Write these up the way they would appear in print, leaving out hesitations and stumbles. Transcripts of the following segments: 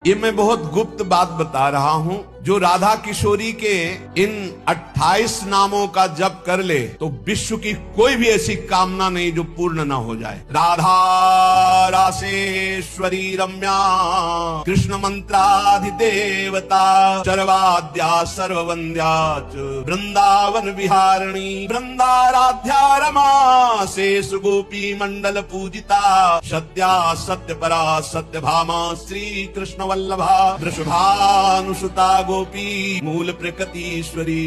ये मैं बहुत गुप्त बात बता रहा हूँ। जो राधा किशोरी के इन 28 नामों का जप कर ले तो विश्व की कोई भी ऐसी कामना नहीं जो पूर्ण ना हो जाए। राधा रासेश्वरी रम्या कृष्ण मंत्राधिदेवता चरवाद्या सर्ववंद्या च वृंदावन विहारिणी वृंदाराध्या रमा शेष गोपी मंडल पूजिता सत्या सत्य परा सत्य भामा श्री कृष्ण वल्लभा वृषभानुसुता गोपी मूल प्रकृतीश्वरी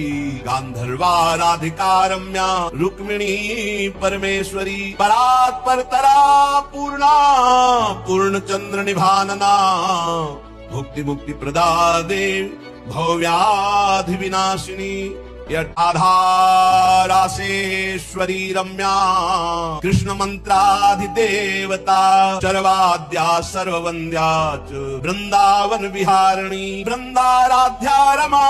गांधर्वा राधिका रम्या रुक्मिणी परमेश्वरी परात् परतरा पूर्णा पूर्ण चंद्र निभानना भुक्ति मुक्ति प्रदा देव भव्याधि विनाशिनी राधा रासेश्वरी रम्या कृष्ण मंत्राधिदेवता चरवाद्या सर्ववंद्या च वृंदावन विहारिणी वृंदाराध्या रमा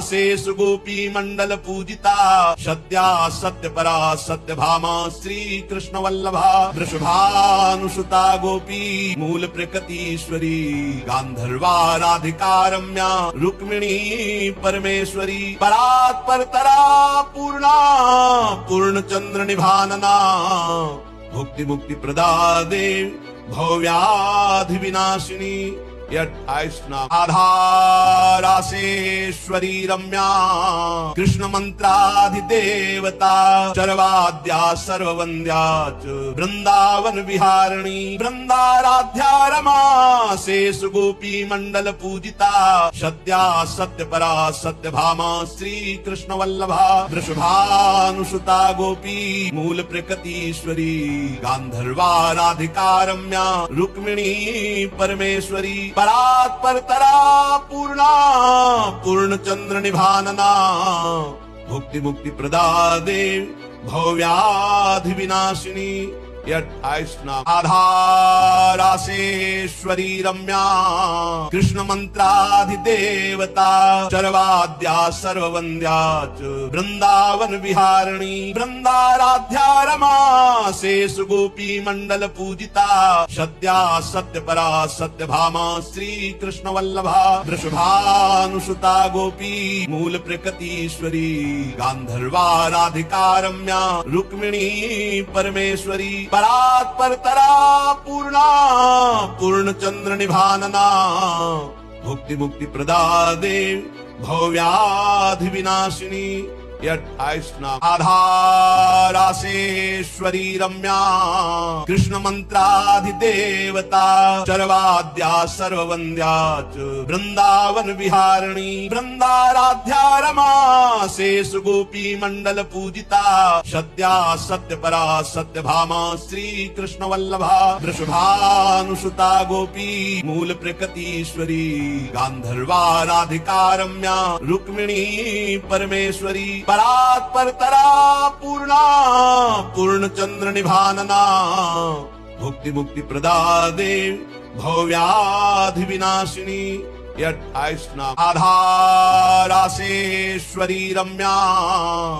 शेष गोपी मंडल पूजिता सत्या सत्य परा सत्य भामा श्री कृष्ण वल्लभा वृषभानुसुता गोपी मूल प्रकृतीश्वरी गांधर्वा राधिका रम्या रुक्मिणी परमेश्वरी परात् परतरा पूर्णा पूर्ण चंद्र निभानना भुक्ति मुक्ति प्रदा देव भव्याधि विनाशिनी 28 नाम। राधा रासेश्वरी रम्या कृष्ण मंत्राधिदेवता चरवाद्या सर्ववंद्या च वृंदावन विहारिणी वृंदाराध्या रमा शेष गोपी मंडल पूजिता सत्या सत्य परा सत्य भामा श्री कृष्ण वल्लभा वृषभानुसुता गोपी मूल प्रकृतीश्वरी गांधर्वा राधिका रम्या रुक्मिणी परमेश्वरी परात् परतरा पूर्णा पूर्ण चंद्र निभानना भुक्ति मुक्ति प्रदा देव भव्याधि विनाशिनी 28 नाम। राधा रासेश्वरी रम्या कृष्ण मंत्राधिदेवता चरवाद्या सर्ववंद्या च वृंदावन विहारिणी वृंदाराध्या रमा शेष गोपी मंडल पूजिता सत्या सत्य परा सत्य भामा श्री कृष्ण वल्लभा वृषभानुसुता गोपी मूल प्रकृतीश्वरी गांधर्वा राधिका रम्या रुक्मिणी परमेश्वरी परात् परतरा पूर्णा पूर्ण चंद्र निभानना भुक्ति मुक्ति प्रदा देव भव्याधि विनाशिनी 28 नाम। राधा रासेश्वरी रम्या कृष्ण मंत्राधिदेवता चरवाद्या सर्ववंद्या च वृंदावन विहारिणी वृंदाराध्या रमा शेष गोपी मंडल पूजिता सत्या सत्य परा सत्य भामा श्री कृष्ण वल्लभा वृषभानुसुता गोपी मूल प्रकृतीश्वरी गांधर्वा राधिका रम्या रुक्मिणी परमेश्वरी परात् परतरा पूर्णा पूर्ण चंद्र निभानना भुक्ति मुक्ति प्रदा देव भव्याधि विनाशिनी 28 नाम। राधा रासेश्वरी रम्या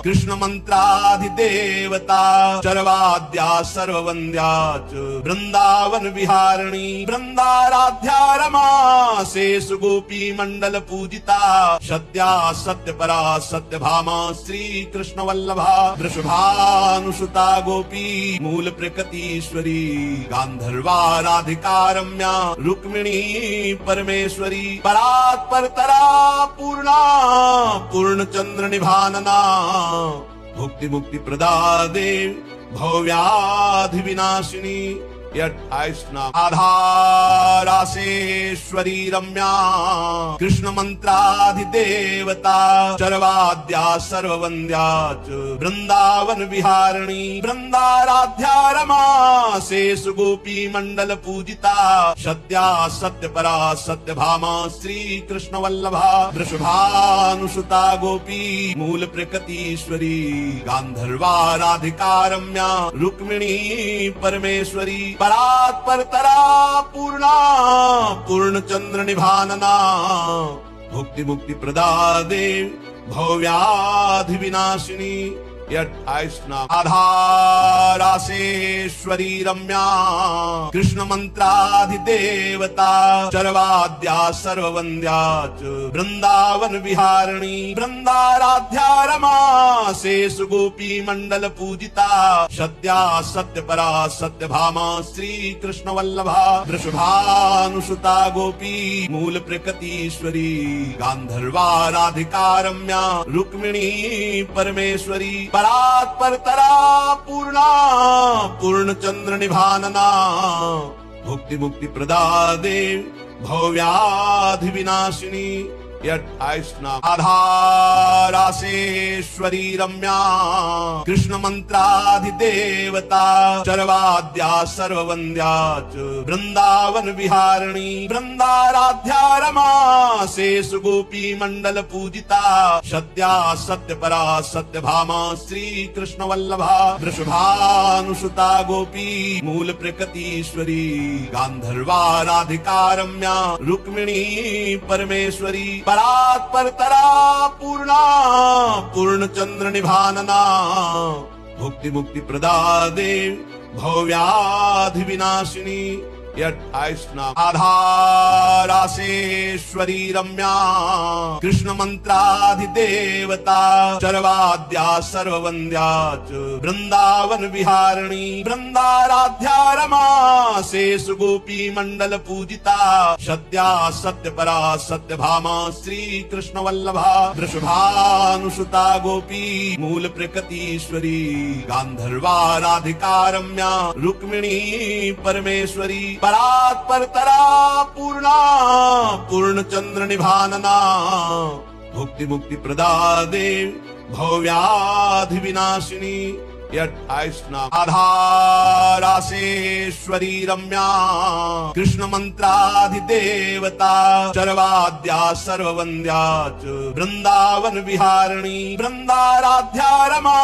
कृष्ण मंत्राधिदेवता चरवाद्या सर्ववंद्या च वृंदावन विहारिणी वृंदाराध्या रमा शेष गोपी मंडल पूजिता सत्या सत्य परा सत्य भामा श्री कृष्ण वल्लभा वृषभानुसुता गोपी मूल प्रकृतीश्वरी गांधर्वा राधिका रम्या रुक्मिणी परमेश्वरी परात् परतरा पूर्णा पूर्ण चंद्र निभानना भुक्ति मुक्ति प्रदा देव भव्याधि विनाशिनी 28 नाम। राधा रासेश्वरी रम्या कृष्ण मंत्राधिदेवता चरवाद्या सर्ववंद्या च वृंदावन विहारिणी वृंदाराध्या रमा शेष गोपी मंडल पूजिता सत्या सत्य परा सत्य भामा श्री कृष्ण वल्लभा वृषभानुसुता गोपी मूल प्रकृतीश्वरी गांधर्वा राधिका रम्या रुक्मिणी परमेश्वरी परात् परतरा पूर्णा पूर्ण चंद्र निभानना भुक्ति मुक्ति प्रदा देव भव्याधि विनाशिनी ये 28 नाम। आधारासेश्वरी रम्या कृष्ण मंत्राधिदेवता चरवाद्या सर्ववन्द्या च वृंदावन विहारिणी वृंदाराध्या रमा शेष गोपी मंडल पूजिता सत्या सत्य परा सत्य भामा श्री कृष्ण वल्लभा वृषभानुसुता गोपी मूल प्रकृतीश्वरी गांधर्वा राधिका रम्या रुक्मिणी परमेश्वरी परात्परतरा पूर्णा पूर्णचंद्र निभानना भुक्ति मुक्ति प्रदा देव भव्याधि विनाशिनी। 28 नाम। आधारासेश्वरी रम्या कृष्ण मंत्राधिदेवता चरवाद्या सर्ववन्द्या च वृंदावन विहारिणी वृंदाराध्या रमा शेष गोपी मंडल पूजिता सत्या सत्य परा सत्य भामा श्री कृष्ण वल्लभा वृषभानुसुता गोपी मूल प्रकृतीश्वरी गांधर्वा राधिका रम्या रुक्मिणी परमेश्वरी परात्परतरा पूर्णा पूर्णचंद्र निभानना भुक्ति मुक्ति प्रदा देव भव्याधि विनाशिनी। 28 नाम। आधारासेश्वरी रम्या कृष्ण मंत्राधिदेवता चरवाद्या सर्ववन्द्या च वृंदावन विहारिणी वृंदाराध्या रमा शेष गोपी मंडल पूजिता सत्या सत्य परा सत्य भामा श्री कृष्ण वल्लभा वृषभानुसुता गोपी मूल प्रकृतीश्वरी गांधर्वा राधिका रम्या रुक्मिणी परमेश्वरी परात्परतरा पूर्णा पूर्णचंद्र निभानना भुक्ति मुक्ति प्रदा देव भव्याधि विनाशिनी। 28 नाम। आधारासेश्वरी रम्या कृष्ण मंत्राधिदेवता चरवाद्या सर्ववन्द्या च वृंदावन विहारिणी वृंदाराध्या रमा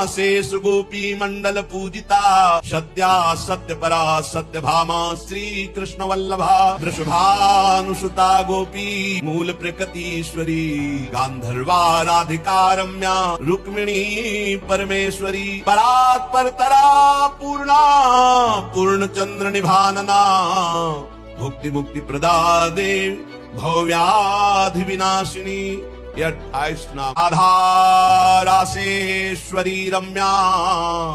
शेष गोपी मंडल पूजिता सत्या सत्य परा सत्य भामा श्री कृष्ण वल्लभा वृषभानुसुता गोपी मूल प्रकृतीश्वरी गांधर्वा राधिका रम्या रुक्मिणी परमेश्वरी परात्परतरा पूर्णा पूर्णचंद्र निभानना भुक्ति मुक्ति प्रदा देव भव्याधि विनाशिनी। 28 नाम। आधारासेश्वरी रम्या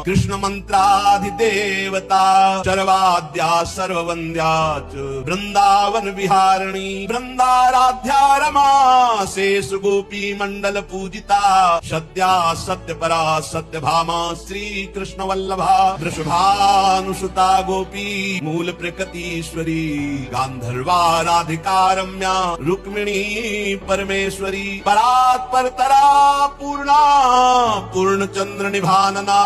कृष्ण मंत्राधिदेवता चरवाद्या सर्ववन्द्या च वृंदावन विहारिणी वृंदाराध्या रमा शेष गोपी मंडल पूजिता सत्या सत्य परा सत्य भामा श्री कृष्ण वल्लभा वृषभानुसुता गोपी मूल प्रकृतीश्वरी गांधर्वा राधिका रम्या रुक्मिणी परमेश्वरी परात्परतरा पूर्णा पूर्णचंद्र निभानना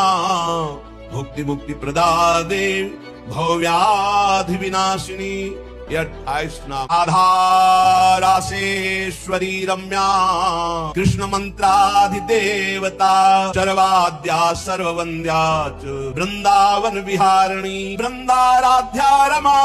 भुक्ति मुक्ति प्रदा देव भव्याधि विनाशिनी। 28 नाम। आधारासेश्वरी रम्या कृष्ण मंत्राधिदेवता चरवाद्या सर्ववन्द्या च वृंदावन विहारिणी वृंदाराध्या रमा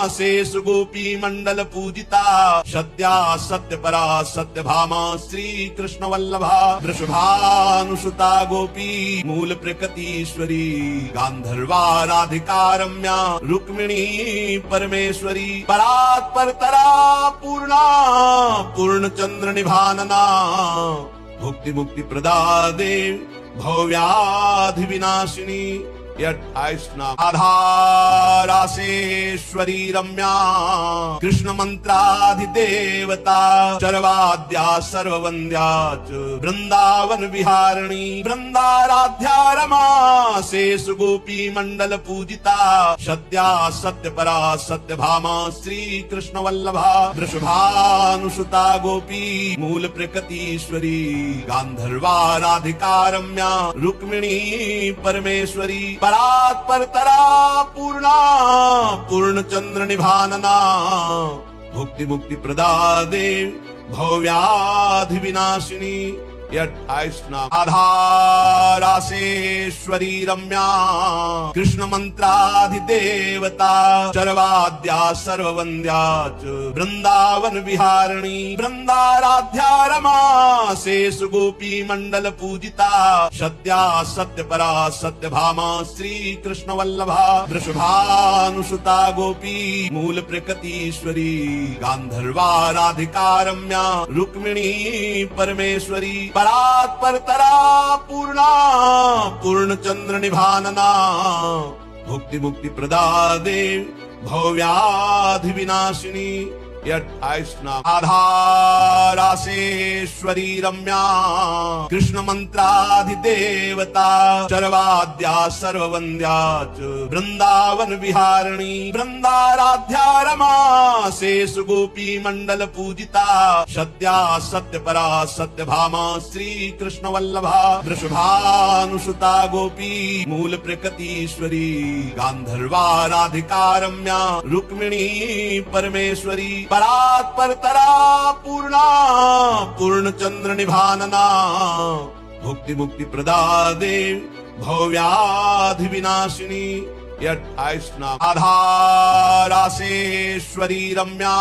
शेष गोपी मंडल पूजिता सत्या सत्य परा सत्य भामा श्री कृष्ण वल्लभा वृषभानुसुता गोपी मूल प्रकृतीश्वरी गांधर्वा राधिका रम्या रुक्मिणी परमेश्वरी परात्परतरा पूर्णा पूर्णचंद्र निभानना भुक्ति मुक्ति प्रदा देव भव्याधि विनाशिनी। 28 नाम। आधारासेश्वरी रम्या कृष्ण मंत्राधिदेवता चरवाद्या सर्ववन्द्या च वृंदावन विहारिणी वृंदाराध्या रमा शेष गोपी मंडल पूजिता सत्या सत्य परा सत्य भामा श्री कृष्ण वल्लभा वृषभानुसुता गोपी मूल प्रकृतीश्वरी गांधर्वा राधिका रम्या रुक्मिणी परमेश्वरी परात्परतरा पूर्णा पूर्णचंद्र निभानना भुक्ति मुक्ति प्रदा देव भव्याधि विनाशिनी। ये 28 नाम। राधा रासेश्वरी रम्या कृष्ण मंत्राधिदेवता चरवाद्या सर्ववन्द्या च वृंदावन विहारिणी वृंदाराध्या रमा शेषु गोपी मंडल पूजिता सत्या सत्य परा सत्य भामा श्री कृष्ण वल्लभा वृषभानुसुता गोपी मूल प्रकृतीश्वरी गांधर्वा राधिका रम्या रुक्मिणी परमेश्वरी परात् परतरा पूर्णा पूर्ण चंद्र निभानना भुक्ति मुक्ति प्रदा देव भव्याधि विनाशिनी। 28 नाम। राधा रासेश्वरी रम्या कृष्ण मंत्राधिदेवता चरवाद्या सर्ववन्द्या च वृंदावन विहारिणी वृंदाराध्या रमा शेषु गोपी मंडल पूजिता सत्या सत्य परा सत्य भामा श्री कृष्ण वल्लभा वृषभानुसुता गोपी मूल प्रकृतीश्वरी गांधर्वा राधिका रम्या रुक्मिणी परमेश्वरी परात् परतरा पूर्णा पूर्ण चंद्र निभानना भुक्ति मुक्ति प्रदा देव भव्याधि विनाशिनी। 28 नाम। राधा रासेश्वरी रम्या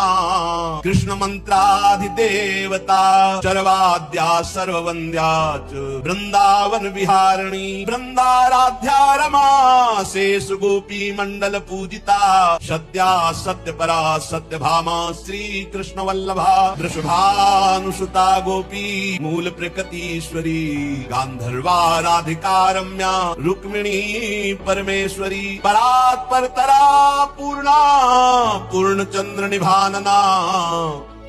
कृष्ण मंत्राधिदेवता चरवाद्या सर्ववन्द्या च वृंदावन विहारिणी वृंदाराध्या रमा शेषु गोपी मंडल पूजिता सत्या सत्य परा सत्य भामा श्री कृष्ण वल्लभा वृषभानुसुता गोपी मूल प्रकृतीश्वरी गांधर्वा राधिका रम्या रुक्मिणी परमेश्वरी परात् परतरा पूर्णा पूर्ण चंद्र निभानना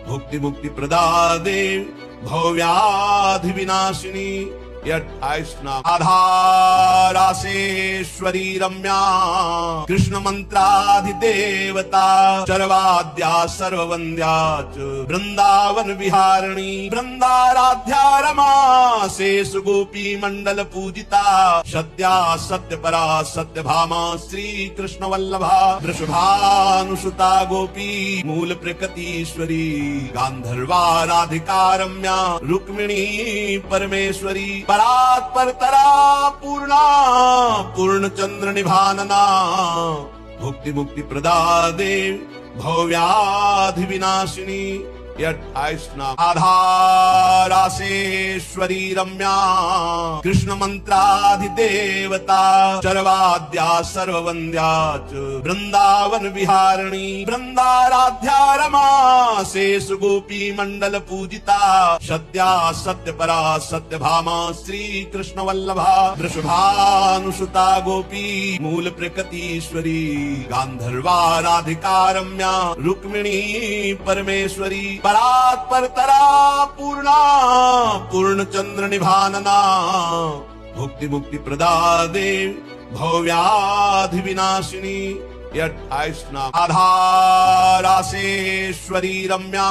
भुक्ति मुक्ति प्रदा देव भव्याधि विनाशिनी। 28 नाम। राधा रासेश्वरी रम्या कृष्ण मंत्राधिदेवता चरवाद्या सर्ववन्द्या च वृंदावन विहारिणी वृंदाराध्या रमा शेषु गोपी मंडल पूजिता सत्या सत्य परा सत्य भामा श्री कृष्ण वल्लभा वृषभानुसुता गोपी मूल प्रकृतीश्वरी गांधर्वा राधिका रम्या रुक्मिणी परमेश्वरी परात् परतरा पूर्णा पूर्ण चंद्र निभानना भुक्ति मुक्ति प्रदा देव भव्याधि विनाशिनी। 28 नाम। राधा रासेश्वरी रम्या कृष्ण मंत्राधिदेवता चरवाद्या सर्ववन्द्या च वृंदावन विहारिणी वृंदाराध्या रमा शेषु गोपी मंडल पूजिता सत्या सत्य परा सत्य भामा श्री कृष्ण वल्लभा वृषभानुसुता गोपी मूल प्रकृतीश्वरी गांधर्वा राधिका रम्या रुक्मिणी परमेश्वरी परात् परतरा पूर्णा पूर्ण चंद्र निभानना भुक्ति मुक्ति प्रदा देव भव्याधि विनाशिनी। 28 नाम। राधा रासेश्वरी रम्या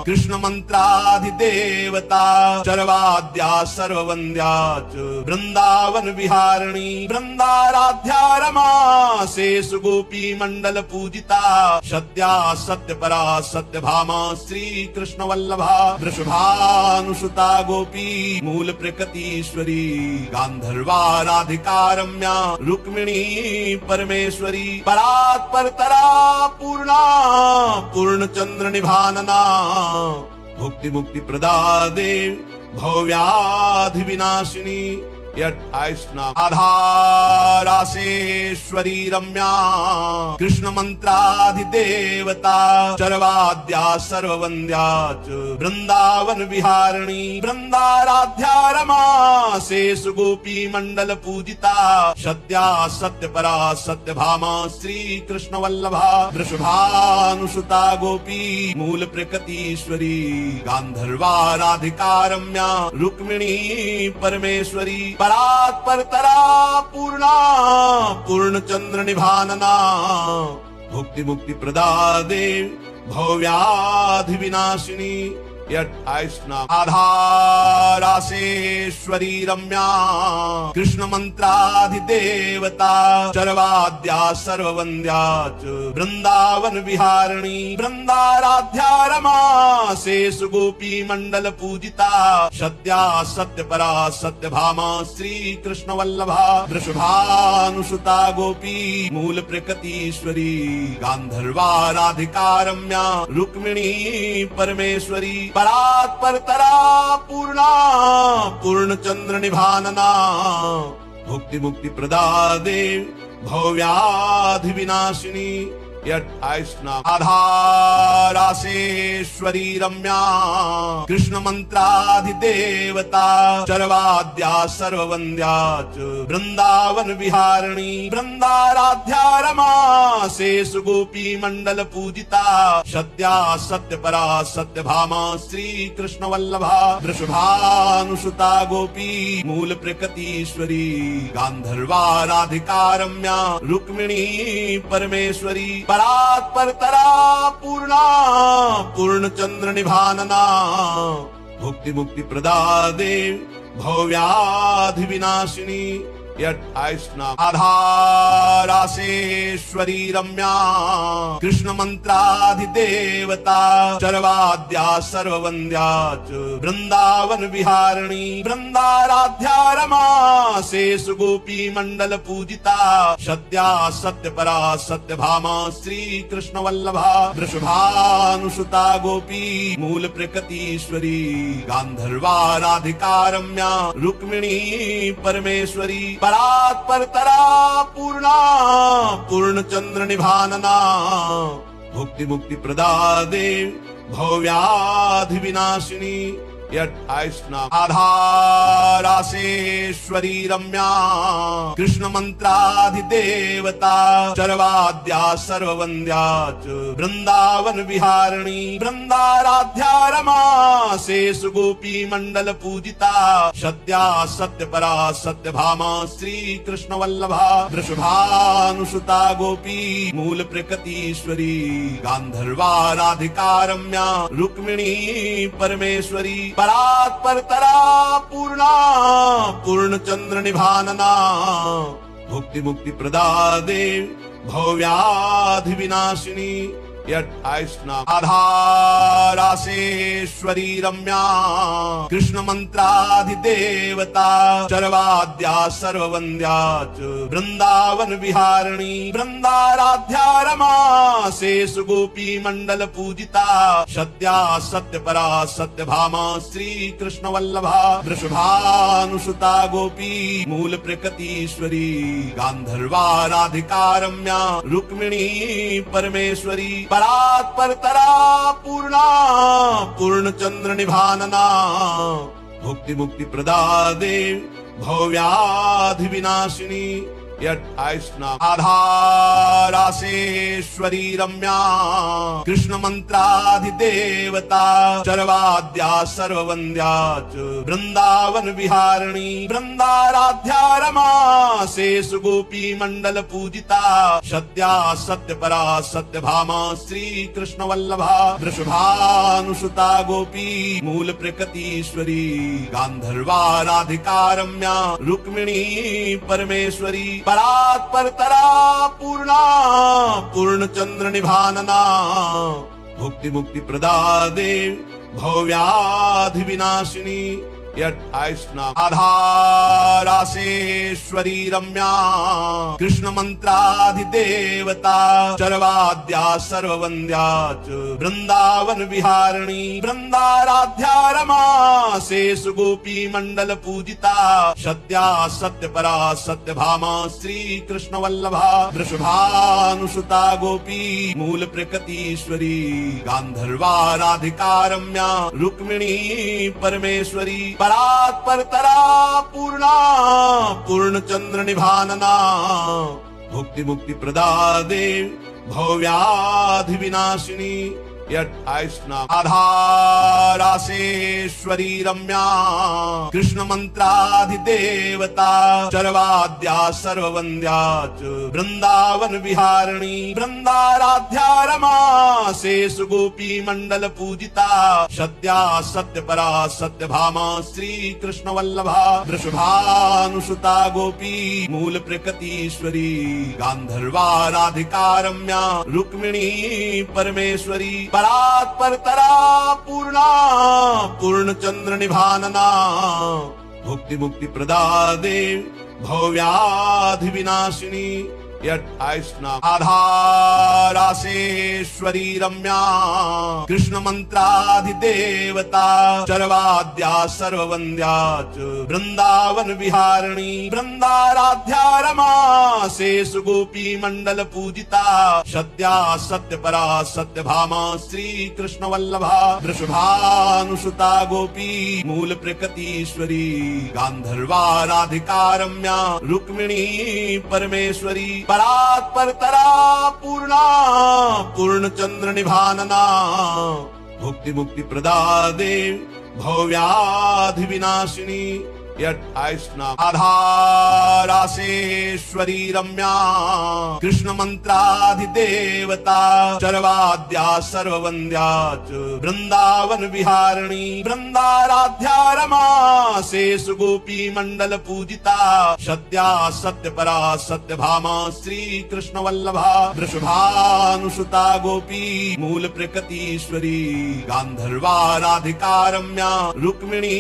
कृष्ण मंत्राधिदेवता चरवाद्या सर्ववन्द्या च वृंदावन विहारिणी वृंदाराध्या रमा शेषु गोपी मंडल पूजिता सत्या सत्य परा सत्य भामा श्री कृष्ण वल्लभा वृषभानुसुता गोपी मूल प्रकृतीश्वरी गांधर्वा राधिका रम्या रुक्मिणी परमेश्वरी परात् परतरा पूर्णा पूर्ण चंद्र निभानना भुक्ति मुक्ति प्रदा देव भव्याधि विनाशिनी। 28 नाम। राधा रासेश्वरी रम्या कृष्ण मंत्राधिदेवता चरवाद्या सर्ववन्द्या च वृंदावन विहारिणी वृंदाराध्या रमा शेषु गोपी मंडल पूजिता सत्या सत्य परा सत्य भामा श्री कृष्ण वल्लभा वृषभानुसुता गोपी मूल प्रकृतीश्वरी गांधर्वा राधिका रम्या रुक्मिणी परमेश्वरी परात् परतरा पूर्णा पूर्ण चंद्र निभानना भुक्ति मुक्ति प्रदा देव भव्याधि विनाशिनी। 28 नाम। राधा रासेश्वरी रम्या कृष्ण मंत्राधिदेवता चरवाद्या सर्ववन्द्या च वृंदावन विहारिणी वृंदाराध्या रमा शेष गोपी मंडल पूजिता सत्या सत्य परा सत्य भामा श्री कृष्ण वल्लभा वृषभानुसुता गोपी मूल प्रकृतीश्वरी गांधर्वा राधिका रम्या रुक्मिणी परमेश्वरी परात् परतरा पूर्णा पूर्ण चंद्र निभानना भुक्ति मुक्ति प्रदा देव भव्याधि विनाशिनी 28 नाम आधारासेश्वरी रम्या कृष्ण मंत्राधिदेवता चरवाद्या सर्ववंद्या च वृंदावन विहारिणी वृंदाराध्या रमा शेष गोपी मंडल पूजिता सत्या सत्य परा सत्य भामा श्री कृष्ण वल्लभा वृषभानुसुता गोपी मूल प्रकृतीश्वरी गांधर्वा राधिका रम्या रुक्मिणी परमेश्वरी परात् परतरा पूर्णा पूर्ण चंद्र निभानना भुक्ति मुक्ति प्रदा देव भव्याधि विनाशिनी 28 नाम आधारासेश्वरी रम्या कृष्ण मंत्राधिदेवता चरवाद्या सर्ववंद्या च वृंदावन विहारिणी वृंदाराध्या रमा शेष गोपी मंडल पूजिता सत्या सत्य परा सत्य भामा श्री कृष्ण वल्लभा वृषभानुसुता गोपी मूल प्रकृतीश्वरी गांधर्वा राधिका रम्या रुक्मिणी परमेश्वरी परात् परतरा पूर्णा पूर्ण चंद्र निभानना भुक्ति मुक्ति प्रदा देव भव्याधि विनाशिनी 28 नाम आधारासेश्वरी रम्या कृष्ण मंत्राधिदेवता चरवाद्या सर्ववंद्या च वृंदावन विहारिणी वृंदाराध्या रमा शेष गोपी मंडल पूजिता सत्या सत्य परा सत्य भामा श्री कृष्ण वल्लभा वृषभानुसुता गोपी मूल प्रकृतीश्वरी गांधर्वा राधिका रम्या रुक्मिणी परमेश्वरी परात् परतरा पूर्णा पूर्ण चंद्र निभानना भुक्ति मुक्ति प्रदा देव भव्याधि विनाशिनी 28 नाम आधारासेश्वरी रम्या कृष्ण मंत्राधिदेवता चरवाद्या सर्ववंद्या च वृंदावन विहारिणी वृंदाराध्या रमा शेष गोपी मंडल पूजिता सत्या सत्य परा सत्य भामा श्री कृष्ण वल्लभा वृषभानुसुता गोपी मूल प्रकृतीश्वरी गांधर्वा राधिका रम्या रुक्मिणी परमेश्वरी परात् परतरा पूर्णा पूर्ण चंद्र निभानना भुक्ति मुक्ति प्रदा देव भव्याधि विनाशिनी 28 नाम आधारासेश्वरी रम्या कृष्ण मंत्राधिदेवता चरवाद्या सर्ववंद्या च वृंदावन विहारिणी वृंदाराध्या रमा शेष गोपी मंडल पूजिता सत्या सत्य परा सत्य भामा श्री कृष्ण वल्लभा वृषभानुसुता गोपी मूल प्रकृतीश्वरी गांधर्वा राधिका रम्या रुक्मिणी परमेश्वरी परात् परतरा पूर्णा पूर्ण चंद्र निभानना भुक्ति मुक्ति प्रदा देव भव्याधि विनाशिनी 28 नाम आधारासेश्वरी रम्या कृष्ण मंत्राधिदेवता चरवाद्या सर्ववंद्या च वृंदावन विहारिणी वृंदाराध्या रमा शेष गोपी मंडल पूजिता सत्या सत्य परा सत्य भामा श्री कृष्ण वल्लभा वृषभानुसुता गोपी मूल प्रकृतीश्वरी गांधर्वा राधिका रम्या रुक्मिणी परमेश्वरी परात् परतरा पूर्णा पूर्ण चंद्र निभानना भुक्ति मुक्ति प्रदा देव भव्याधि विनाशिनी 28 नाम आधारासेश्वरी रम्या कृष्ण मंत्राधिदेवता चरवाद्या सर्ववंद्या च वृंदावन विहारिणी वृंदाराध्या रमा शेष गोपी मंडल पूजिता सत्या सत्य परा सत्य भामा श्री कृष्ण वल्लभा वृषभानुसुता गोपी मूल प्रकृतीश्वरी गांधर्वा राधिका रम्या रुक्मिणी परमेश्वरी परात्परतरा पूर्णा पूर्ण चंद्र निभानना भुक्ति मुक्ति प्रदा देव भव्याधि विनाशिनी। ये 28 नाम। आधारासेश्वरी रम्या कृष्ण मंत्राधिदेवता चरवाद्या सर्ववंद्या च वृंदावन विहारिणी वृंदाराध्या रमा शेष गोपी मंडल पूजिता सत्या सत्य परा सत्य भामा श्री कृष्ण वल्लभा वृषभानुसुता गोपी मूल प्रकृतीश्वरी गांधर्वा राधिका रम्या रुक्मिणी परमेश्वरी परात्परतरा पूर्णा पूर्ण चंद्र निभानना भुक्ति मुक्ति प्रदा देव भव्याधि विनाशिनी। ये 28 नाम। आधारासेश्वरी रम्या कृष्ण मंत्राधिदेवता चरवाद्या सर्ववंद्या च वृंदावन विहारिणी वृंदाराध्या रमा शेष गोपी मंडल पूजिता सत्या सत्य परा सत्य भामा श्री कृष्ण वल्लभा वृषभानुसुता गोपी मूल प्रकृतीश्वरी गांधर्वा राधिका रम्या रुक्मिणी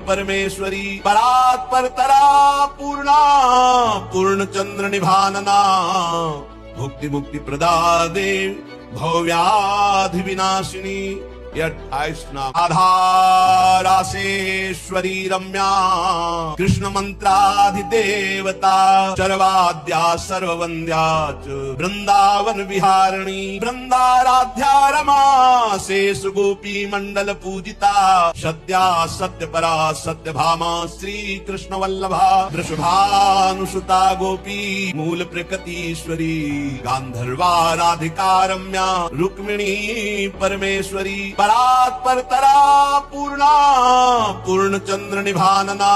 परमेश्वरी परात्परतरा पूर्णा पूर्ण चंद्र निभानना भुक्ति मुक्ति प्रदा देव भव्याधि विनाशिनी। ये 28 नाम। आधारासेश्वरी रम्या कृष्ण मंत्राधिदेवता चरवाद्या सर्ववंद्या च वृंदावन विहारिणी वृंदाराध्या रमा शेष गोपी मंडल पूजिता सत्या सत्य परा सत्य भामा श्री कृष्ण वल्लभा वृषभानुसुता गोपी मूल प्रकृतीश्वरी गांधर्वा राधिका रम्या रुक्मिणी परमेश्वरी परात्परतरा पूर्णा पूर्ण चंद्र निभानना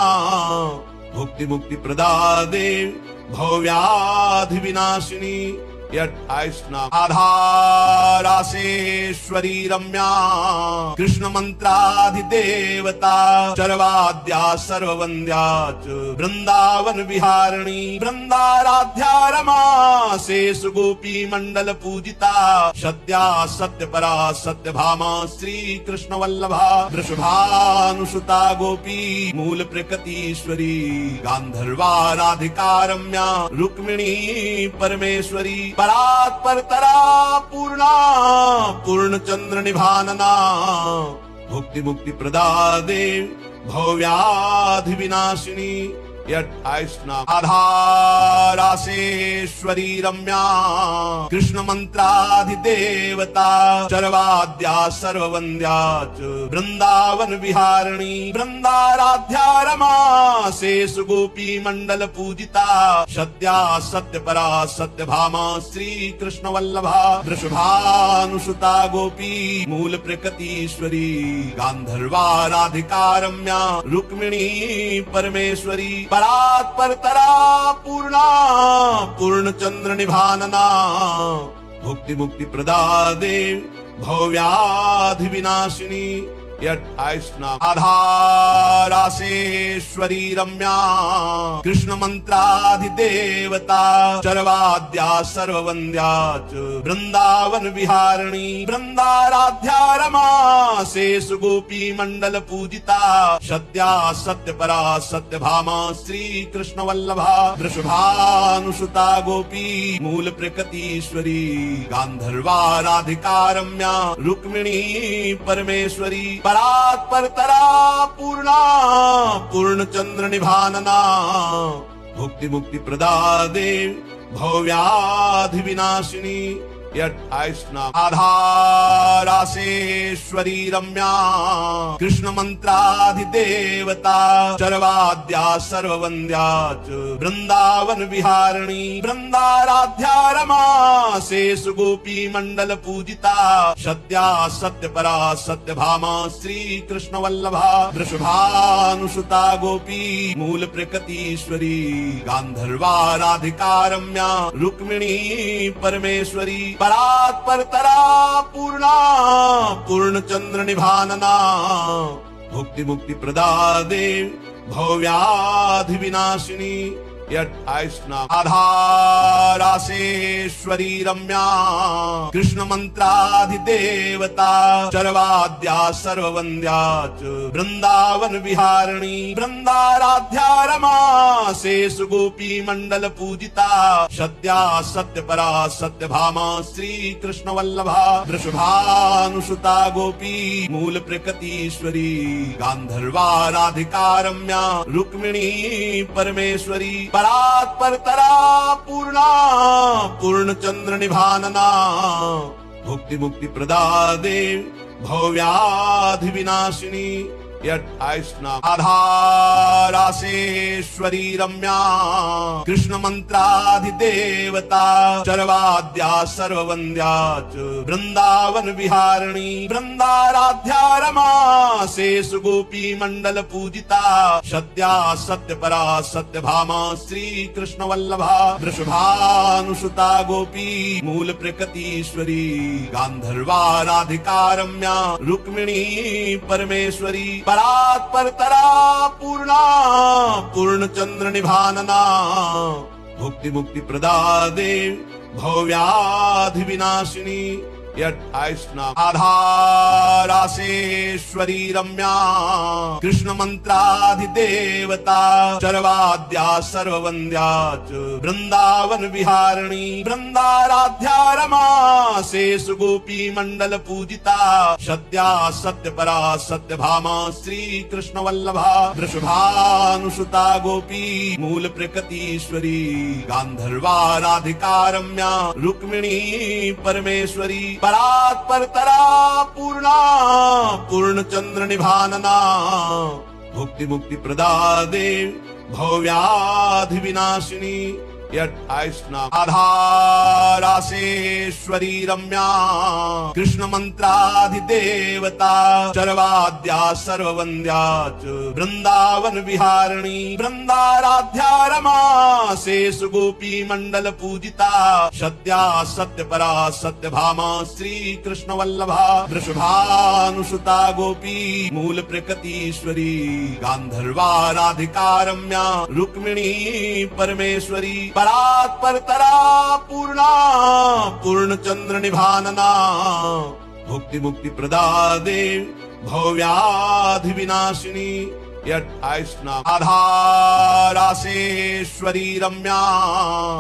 भुक्ति मुक्ति प्रदा देव भव्याधि विनाशिनी। ये 28 नाम। आधारासेश्वरी रम्या कृष्ण मंत्राधिदेवता चरवाद्या सर्ववंद्या च वृंदावन विहारिणी वृंदाराध्या रमा शेष गोपी मंडल पूजिता सत्या सत्य परा सत्य भामा श्री कृष्ण वल्लभा वृषभानुसुता गोपी मूल प्रकृतीश्वरी गांधर्वा राधिका रम्या रुक्मिणी परमेश्वरी परात्परतरा पूर्णा पूर्ण चंद्र निभानना भुक्ति मुक्ति प्रदा देव भव्याधि विनाशिनी। ये 28 नाम। आधारासेश्वरी रम्या कृष्ण मंत्राधिदेवता चरवाद्या सर्ववंद्या च वृंदावन विहारिणी वृंदाराध्या रमा शेष गोपी मंडल पूजिता सत्या सत्य परा सत्य भामा श्री कृष्ण वल्लभा वृषभानुसुता गोपी मूल प्रकृतीश्वरी गांधर्वा राधिका रम्या रुक्मिणी परमेश्वरी परात्परतरा पूर्णा पूर्ण चंद्र निभानना भुक्ति मुक्ति प्रदा देव भव्याधि विनाशिनी। ये 28 नाम। आधारासेश्वरी रम्या कृष्ण मंत्राधिदेवता चरवाद्या सर्ववंद्या च वृंदावन विहारिणी वृंदाराध्या रमा शेष गोपी मंडल पूजिता सत्या सत्य परा सत्य भामा श्री कृष्ण वल्लभा वृषभानुसुता गोपी मूल प्रकृतीश्वरी गांधर्वा राधिका रम्या रुक्मिणी परमेश्वरी परात्परतरा पूर्णा पूर्ण चंद्र निभानना भुक्ति मुक्ति प्रदा देव भव्याधि विनाशिनी। ये 28 नाम। आधारासेश्वरी रम्या कृष्ण मंत्राधिदेवता चरवाद्या सर्ववंद्या च वृंदावन विहारिणी वृंदाराध्या रमा शेष गोपी मंडल पूजिता सत्या सत्य परा सत्य भामा श्री कृष्ण वल्लभा वृषभानुसुता गोपी मूल प्रकृतीश्वरी गांधर्वा राधिका रम्या रुक्मिणी परमेश्वरी परात्परतरा पूर्णा पूर्ण चंद्र निभानना भुक्ति मुक्ति प्रदा देव भव्याधि विनाशिनी। ये 28 नाम। आधारासेश्वरी रम्या कृष्ण मंत्राधिदेवता चरवाद्या सर्ववन्द्या च वृंदावन विहारिणी वृंदाराध्या रमा शेष गोपी मंडल पूजिता सत्या सत्य परा सत्य भामा श्री कृष्ण वल्लभा वृषभानुसुता गोपी मूल प्रकृतीश्वरी गांधर्वा राधिका रम्या रुक्मिणी परमेश्वरी परात्परतरा पूर्णा पूर्णचंद्र निभानना भुक्ति मुक्ति प्रदा देव भव्याधि विनाशिनी। 28 नाम। आधारासेश्वरी रम्या कृष्ण मंत्राधिदेवता चरवाद्या सर्ववन्द्या च वृंदावन विहारिणी वृंदाराध्या रमा शेष गोपी मंडल पूजिता सत्या सत्य परा सत्य भामा श्री कृष्ण वल्लभा वृषभानुसुता गोपी मूल प्रकृतीश्वरी गांधर्वा राधिका रम्या रुक्मिणी परमेश्वरी परात्परतरा पूर्णा पूर्णचंद्र निभानना भुक्ति मुक्ति प्रदा देव भव्याधि विनाशिनी। 28 नाम। आधारासेश्वरी रम्या कृष्ण मंत्राधिदेवता चरवाद्या सर्ववन्द्या च वृंदावन विहारिणी वृंदाराध्या रमा शेष गोपी मंडल पूजिता सत्या सत्य परा सत्य भामा श्री कृष्ण वल्लभा वृषभानुसुता गोपी मूल प्रकृतीश्वरी गांधर्वा राधिका रम्या रुक्मिणी परमेश्वरी परात्परतरा पूर्णा पूर्णचंद्र निभानना भुक्ति मुक्ति प्रदा देव भव्याधि विनाशिनी। 28 नाम। आधारासेश्वरी रम्या कृष्ण मंत्राधिदेवता चरवाद्या सर्ववन्द्या च वृंदावन विहारिणी वृंदाराध्या रमा शेष गोपी मंडल पूजिता सत्या सत्य परा सत्य भामा श्री कृष्ण वल्लभा वृषभानुसुता गोपी मूल प्रकृतीश्वरी गांधर्वा राधिका रम्या रुक्मिणी परमेश्वरी परात्परतरा पूर्णा पूर्णचंद्र निभानना भुक्ति मुक्ति प्रदा देव भव्याधि विनाशिनी। 28 नाम। आधारासेश्वरी रम्या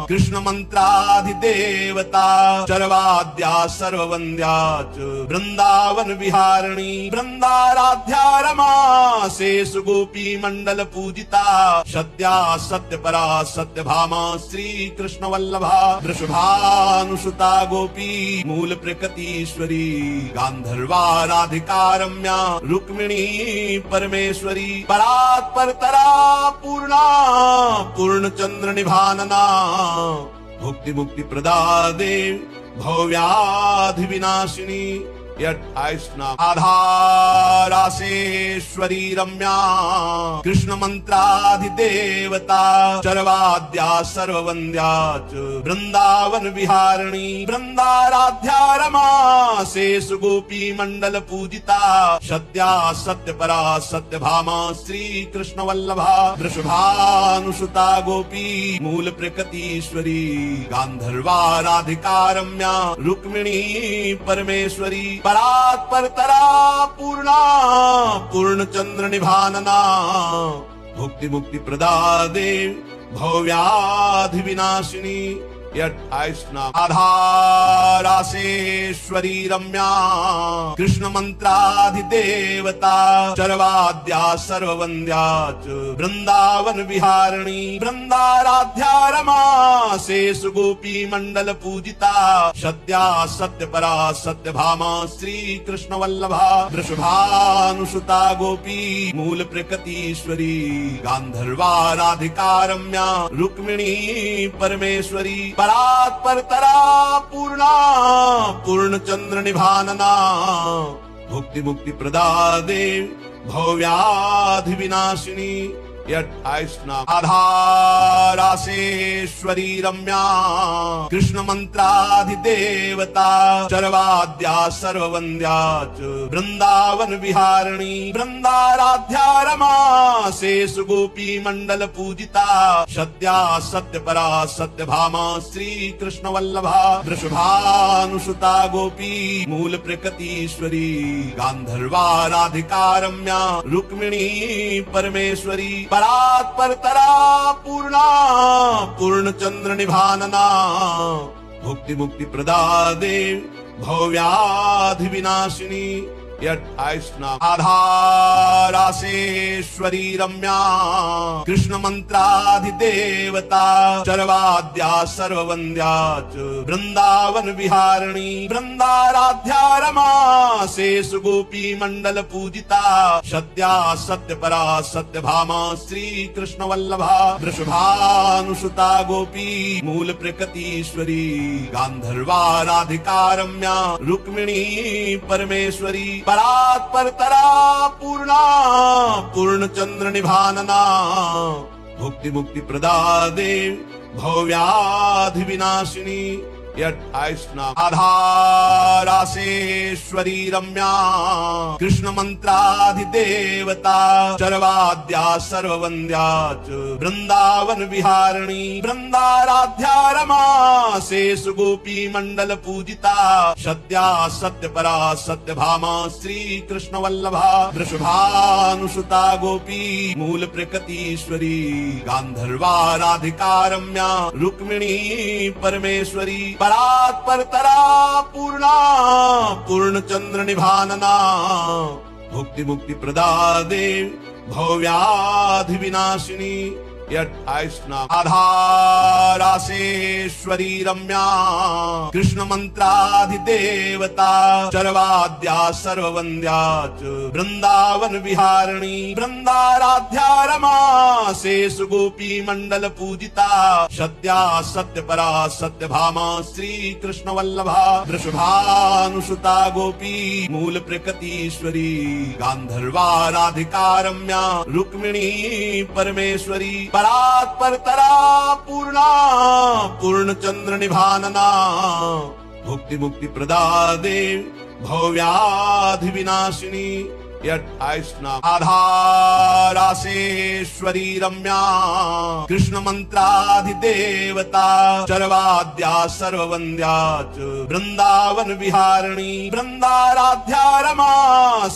कृष्ण मंत्राधिदेवता चरवाद्या सर्ववन्द्या च वृंदावन विहारिणी वृंदाराध्या रमा शेष गोपी मंडल पूजिता सत्या सत्य परा सत्य भामा श्री कृष्ण वल्लभा वृषभानुसुता गोपी मूल प्रकृतीश्वरी गांधर्वा राधिका रम्या रुक्मिणी परमेश्वरी परात्परतरा पूर्णा पूर्णचंद्र निभानना भुक्ति मुक्ति प्रदा देव भव्याधि विनाशिनी। 28 नाम। आधारासेश्वरी रम्या कृष्ण मंत्राधिदेवता चरवाद्या सर्ववन्द्या च वृंदावन विहारिणी वृंदाराध्या रमा शेष गोपी मंडल पूजिता सत्या सत्य परा सत्य भामा श्री कृष्ण वल्लभा वृषभानुसुता गोपी मूल प्रकृतीश्वरी गांधर्वा राधिका रम्या रुक्मिणी परमेश्वरी परात्परतरा पूर्णा पूर्णचंद्र निभानना भुक्ति मुक्ति प्रदा देव भव्याधि विनाशिनी। 28 नाम। आधारासेश्वरी रम्या कृष्ण मंत्राधिदेवता चरवाद्या सर्ववन्द्या च वृंदावन विहारिणी वृंदाराध्या रमा शेष गोपी मंडल पूजिता सत्या सत्य परा सत्य भामा श्री कृष्ण वल्लभा वृषभानुसुता गोपी मूल प्रकृतीश्वरी गांधर्वा राधिका रम्या रुक्मिणी परमेश्वरी परात्परतरा पूर्णा पूर्णचंद्र निभानना भुक्ति मुक्ति प्रदा देव भव्याधि विनाशिनी। ये 28 नाम। राधा रासेश्वरी रम्या कृष्ण मंत्राधिदेवता चरवाद्या सर्ववन्द्या च वृंदावन विहारिणी वृंदाराध्या रमा शेषु गोपी मंडल पूजिता सत्या सत्य परा सत्य भामा श्री कृष्ण वल्लभा वृषभानुसुता गोपी मूल प्रकृतीश्वरी गांधर्वा राधिका रम्या रुक्मिणी परमेश्वरी परात् परतरा पूर्णा पूर्ण चंद्र निभानना भुक्ति मुक्ति प्रदा देव भव्याधि विनाशिनी। 28 नाम। राधा रासेश्वरी रम्या कृष्ण मंत्राधिदेवता चरवाद्या सर्ववन्द्या च वृंदावन विहारिणी वृंदाराध्या रमा शेषु गोपी मंडल पूजिता सत्या सत्य परा सत्य भामा श्री कृष्ण वल्लभा वृषभानुसुता गोपी मूल प्रकृतीश्वरी गांधर्वा राधिका रम्या रुक्मिणी परमेश्वरी परात् परतरा पूर्णा पूर्ण चंद्र निभानना भुक्ति मुक्ति प्रदा देव भव्याधि विनाशिनी। 28 नाम। राधा रासेश्वरी रम्या कृष्ण मंत्राधिदेवता चरवाद्या सर्ववन्द्या च वृंदावन विहारिणी वृंदाराध्या रमा शेषु गोपी मंडल पूजिता सत्या सत्य परा सत्य भामा श्री कृष्ण वल्लभा वृषभानुसुता गोपी मूल प्रकृतीश्वरी गांधर्वा राधिका रम्या रुक्मिणी परमेश्वरी परात् परतरा पूर्णा पूर्ण चंद्र निभानना भुक्ति मुक्ति प्रदा देव भव्याधि विनाशिनी। 28 नाम। राधा रासेश्वरी रम्या कृष्ण मंत्राधिदेवता चरवाद्या सर्ववन्द्या च वृंदावन विहारिणी वृंदाराध्या रमा शेषु गोपी मंडल पूजिता सत्या सत्य परा सत्य भामा श्री कृष्ण वल्लभा वृषभानुसुता गोपी मूल प्रकृतीश्वरी गांधर्वा राधिका रम्या रुक्मिणी परमेश्वरी परात् परतरा पूर्णा पूर्ण चंद्र निभानना भुक्ति मुक्ति प्रदा देव भव्याधि विनाशिनी। 28 नाम। राधा रासेश्वरी रम्या कृष्ण मंत्राधिदेवता चरवाद्या सर्ववन्द्या च वृंदावन विहारिणी वृंदाराध्या रमा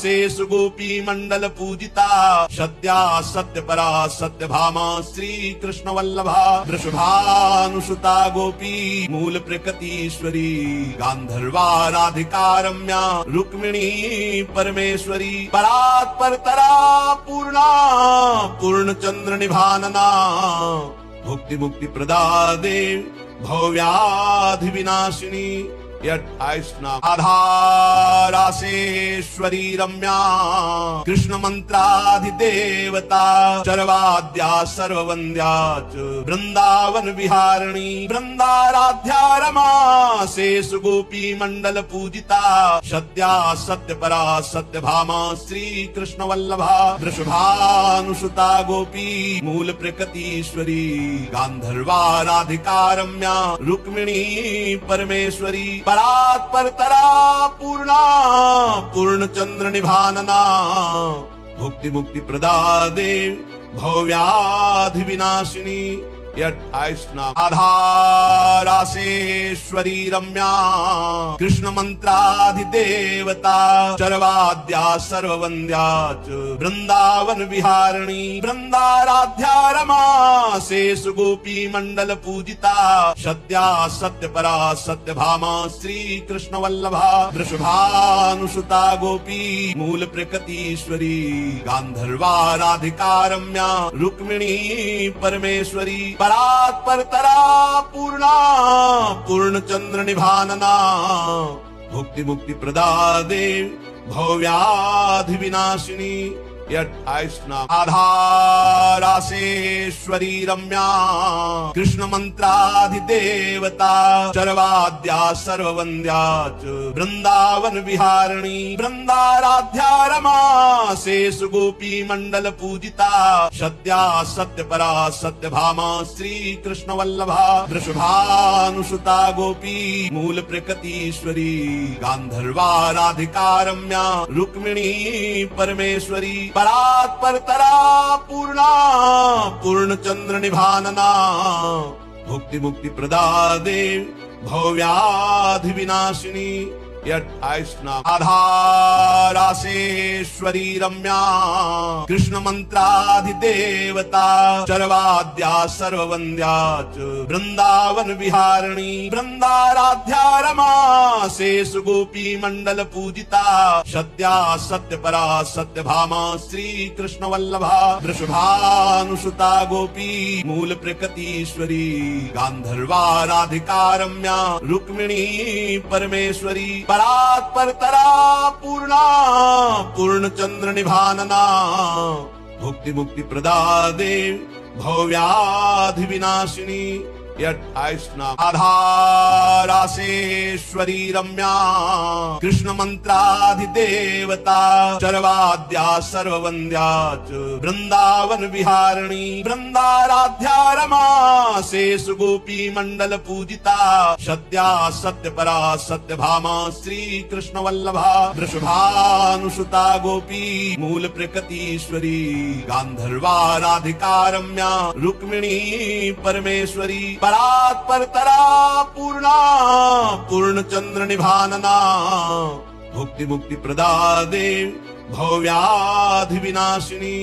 शेषु गोपी मंडल पूजिता सत्या सत्य परा सत्य भामा श्री कृष्ण वल्लभा वृषभानुसुता गोपी मूल प्रकृतीश्वरी गांधर्वा राधिका रम्या रुक्मिणी परमेश्वरी परात् परतरा पूर्णा पूर्ण चंद्र निभानना भुक्ति मुक्ति प्रदा देव भव्याधि विनाशिनी। 28 नाम। राधा रासेश्वरी रम्या कृष्ण मंत्राधिदेवता चरवाद्या सर्ववन्द्या च वृंदावन विहारिणी वृंदाराध्या रमा शेषु गोपी मंडल पूजिता सत्या सत्य परा सत्य भामा श्री कृष्ण वल्लभा वृषभानुसुता गोपी मूल प्रकृतीश्वरी गांधर्वा राधिका रम्या रुक्मिणी परमेश्वरी परात् परतरा पूर्णा पूर्ण चंद्र निभानना भुक्ति मुक्ति प्रदा देव भव्याधि विनाशिनी। 28 नाम। राधा रासेश्वरी रम्या कृष्ण मंत्राधिदेवता चरवाद्या सर्ववन्द्या च वृंदावन विहारिणी वृंदाराध्या रमा शेषु गोपी मंडल पूजिता सत्या सत्य परा सत्य भामा श्री कृष्ण वल्लभा वृषभानुसुता गोपी मूल प्रकृतीश्वरी गांधर्वा राधिका रम्या रुक्मिणी परमेश्वरी परात् परतरा पूर्णा पूर्ण चंद्र निभानना भुक्ति मुक्ति प्रदा देव भव्याधि विनाशिनी। ये 28 नाम। राधा रासेश्वरी रम्या कृष्ण मंत्राधिदेवता चरवाद्या सर्ववन्द्या च वृंदावन विहारिणी वृंदाराध्या रमा शेषु गोपी मंडल पूजिता सत्या सत्य परा सत्य भामा श्री कृष्ण वल्लभा वृषभानुसुता गोपी मूल प्रकृतीश्वरी गांधर्वा राधिका रम्या रुक्मिणी परमेश्वरी परात् परतरा पूर्णा पूर्ण चंद्र निभानना भुक्ति मुक्ति प्रदा देव भव्याधि विनाशिनी। 28 नाम। राधा रासेश्वरी रम्या कृष्ण मंत्राधिदेवता चरवाद्या सर्ववन्द्या च वृंदावन विहारिणी वृंदाराध्या रमा शेषु गोपी मंडल पूजिता सत्या सत्य परा सत्य भामा श्री कृष्ण वल्लभा वृषभानुसुता गोपी मूल प्रकृतीश्वरी गांधर्वा राधिका रम्या रुक्मिणी परमेश्वरी परात् परतरा पूर्णा पूर्ण चंद्र निभानना भुक्ति मुक्ति प्रदा देव भव्याधि विनाशिनी। 28 नाम। राधा रासेश्वरी रम्या कृष्ण मंत्राधिदेवता चरवाद्या सर्ववन्द्या च वृंदावन विहारिणी वृंदाराध्या रमा शेषु गोपी मंडल पूजिता सत्या सत्य परा सत्य भामा श्री कृष्ण वल्लभा वृषभानुसुता गोपी मूल प्रकृतीश्वरी गांधर्वा राधिका रम्या रुक्मिणी परमेश्वरी परात् परतरा पूर्णा पूर्ण चंद्र निभानना भुक्ति मुक्ति प्रदा देव भव्याधि विनाशिनी।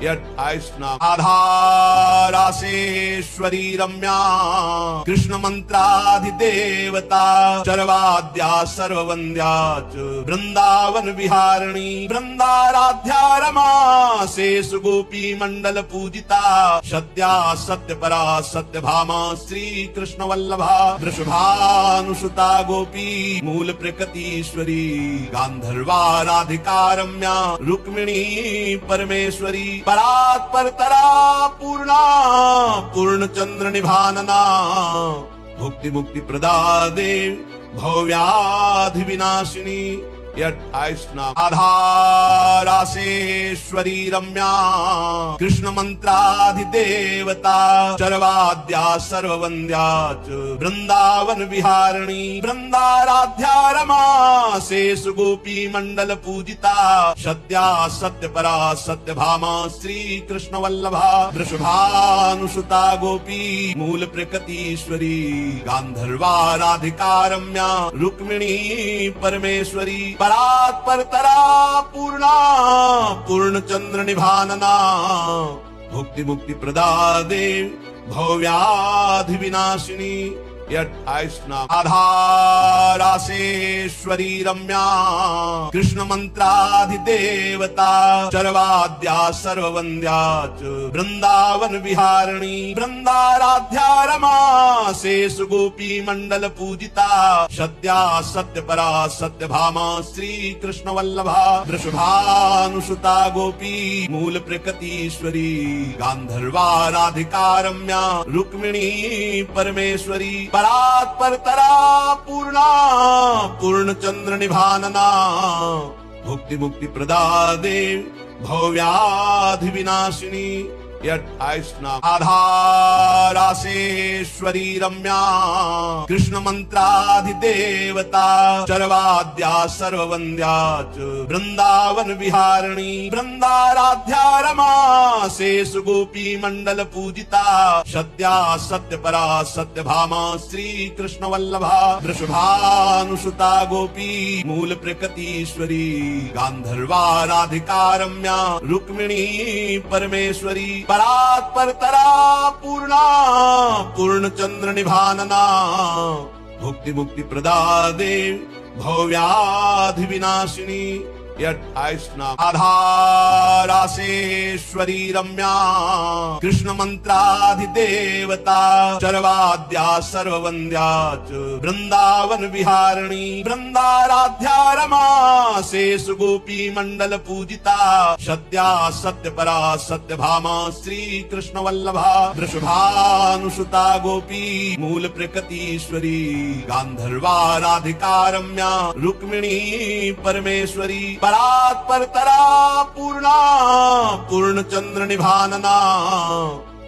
28 नाम। राधा रासेश्वरी रम्या कृष्ण मंत्राधिदेवता चरवाद्या सर्ववन्द्या च वृंदावन विहारिणी वृंदाराध्या रमा शेषु गोपी मंडल पूजिता सत्या सत्य परा सत्य भामा श्री कृष्ण वल्लभा वृषभानुसुता गोपी मूल प्रकृतीश्वरी गांधर्वा राधिका रम्या रुक्मिणी परमेश्वरी परात् परतरा पूर्णा पूर्ण चंद्र निभानना भुक्ति मुक्ति प्रदा देव भव्याधि विनाशिनी। 28 नाम। राधा रासेश्वरी रम्या कृष्ण मंत्राधिदेवता चरवाद्या सर्ववन्द्या च वृंदावन विहारिणी वृंदाराध्या रमा शेषु गोपी मंडल पूजिता सत्या सत्य परा सत्य भामा श्री कृष्ण वल्लभा वृषभानुसुता गोपी मूल प्रकृतीश्वरी गांधर्वा राधिका रम्या रुक्मिणी परमेश्वरी परात् परतरा पूर्णा पूर्ण चंद्र निभानना भुक्ति मुक्ति प्रदा देव भव्याधि विनाशिनी। 28 नाम। राधा रासेश्वरी रम्या कृष्ण मंत्राधिदेवता चरवाद्या सर्ववन्द्या च वृंदावन विहारिणी वृंदाराध्या रमा शेषु गोपी मंडल पूजिता सत्या सत्य परा सत्य भामा श्री कृष्ण वल्लभा वृषभानुसुता गोपी मूल प्रकृतीश्वरी गांधर्वा राधिका रम्या रुक्मिणी परमेश्वरी परात् परतरा पूर्णा पूर्ण चंद्र निभानना भुक्ति मुक्ति प्रदा देव भव्याधि विनाशिनी। 28 नाम। राधा रासेश्वरी रम्या कृष्ण मंत्राधिदेवता चरवाद्या सर्ववन्द्या च वृंदावन विहारिणी वृंदाराध्या रमा शेषु गोपी मंडल पूजिता सत्या सत्य परा सत्य भामा श्री कृष्ण वल्लभा वृषभानुसुता गोपी मूल प्रकृतीश्वरी गांधर्वा राधिका रम्या रुक्मिणी परमेश्वरी परात् परतरा पूर्णा पूर्ण चंद्र निभानना भुक्ति मुक्ति प्रदा देव भव्याधि विनाशिनी। ये 28 नाम। राधा रासेश्वरी रम्या कृष्ण मंत्राधिदेवता चरवाद्या सर्ववन्द्या च वृंदावन विहारिणी वृंदाराध्या रमा शेष गोपी मंडल पूजिता सत्या सत्यपरा सत्यभामा श्री कृष्ण वल्लभा वृषभानुसुता गोपी मूल प्रकृतीश्वरी गांधर्वा राधिका रम्या रुक्मिणी परमेश्वरी परात्परतरा पूर्णा पूर्ण चंद्र निभानना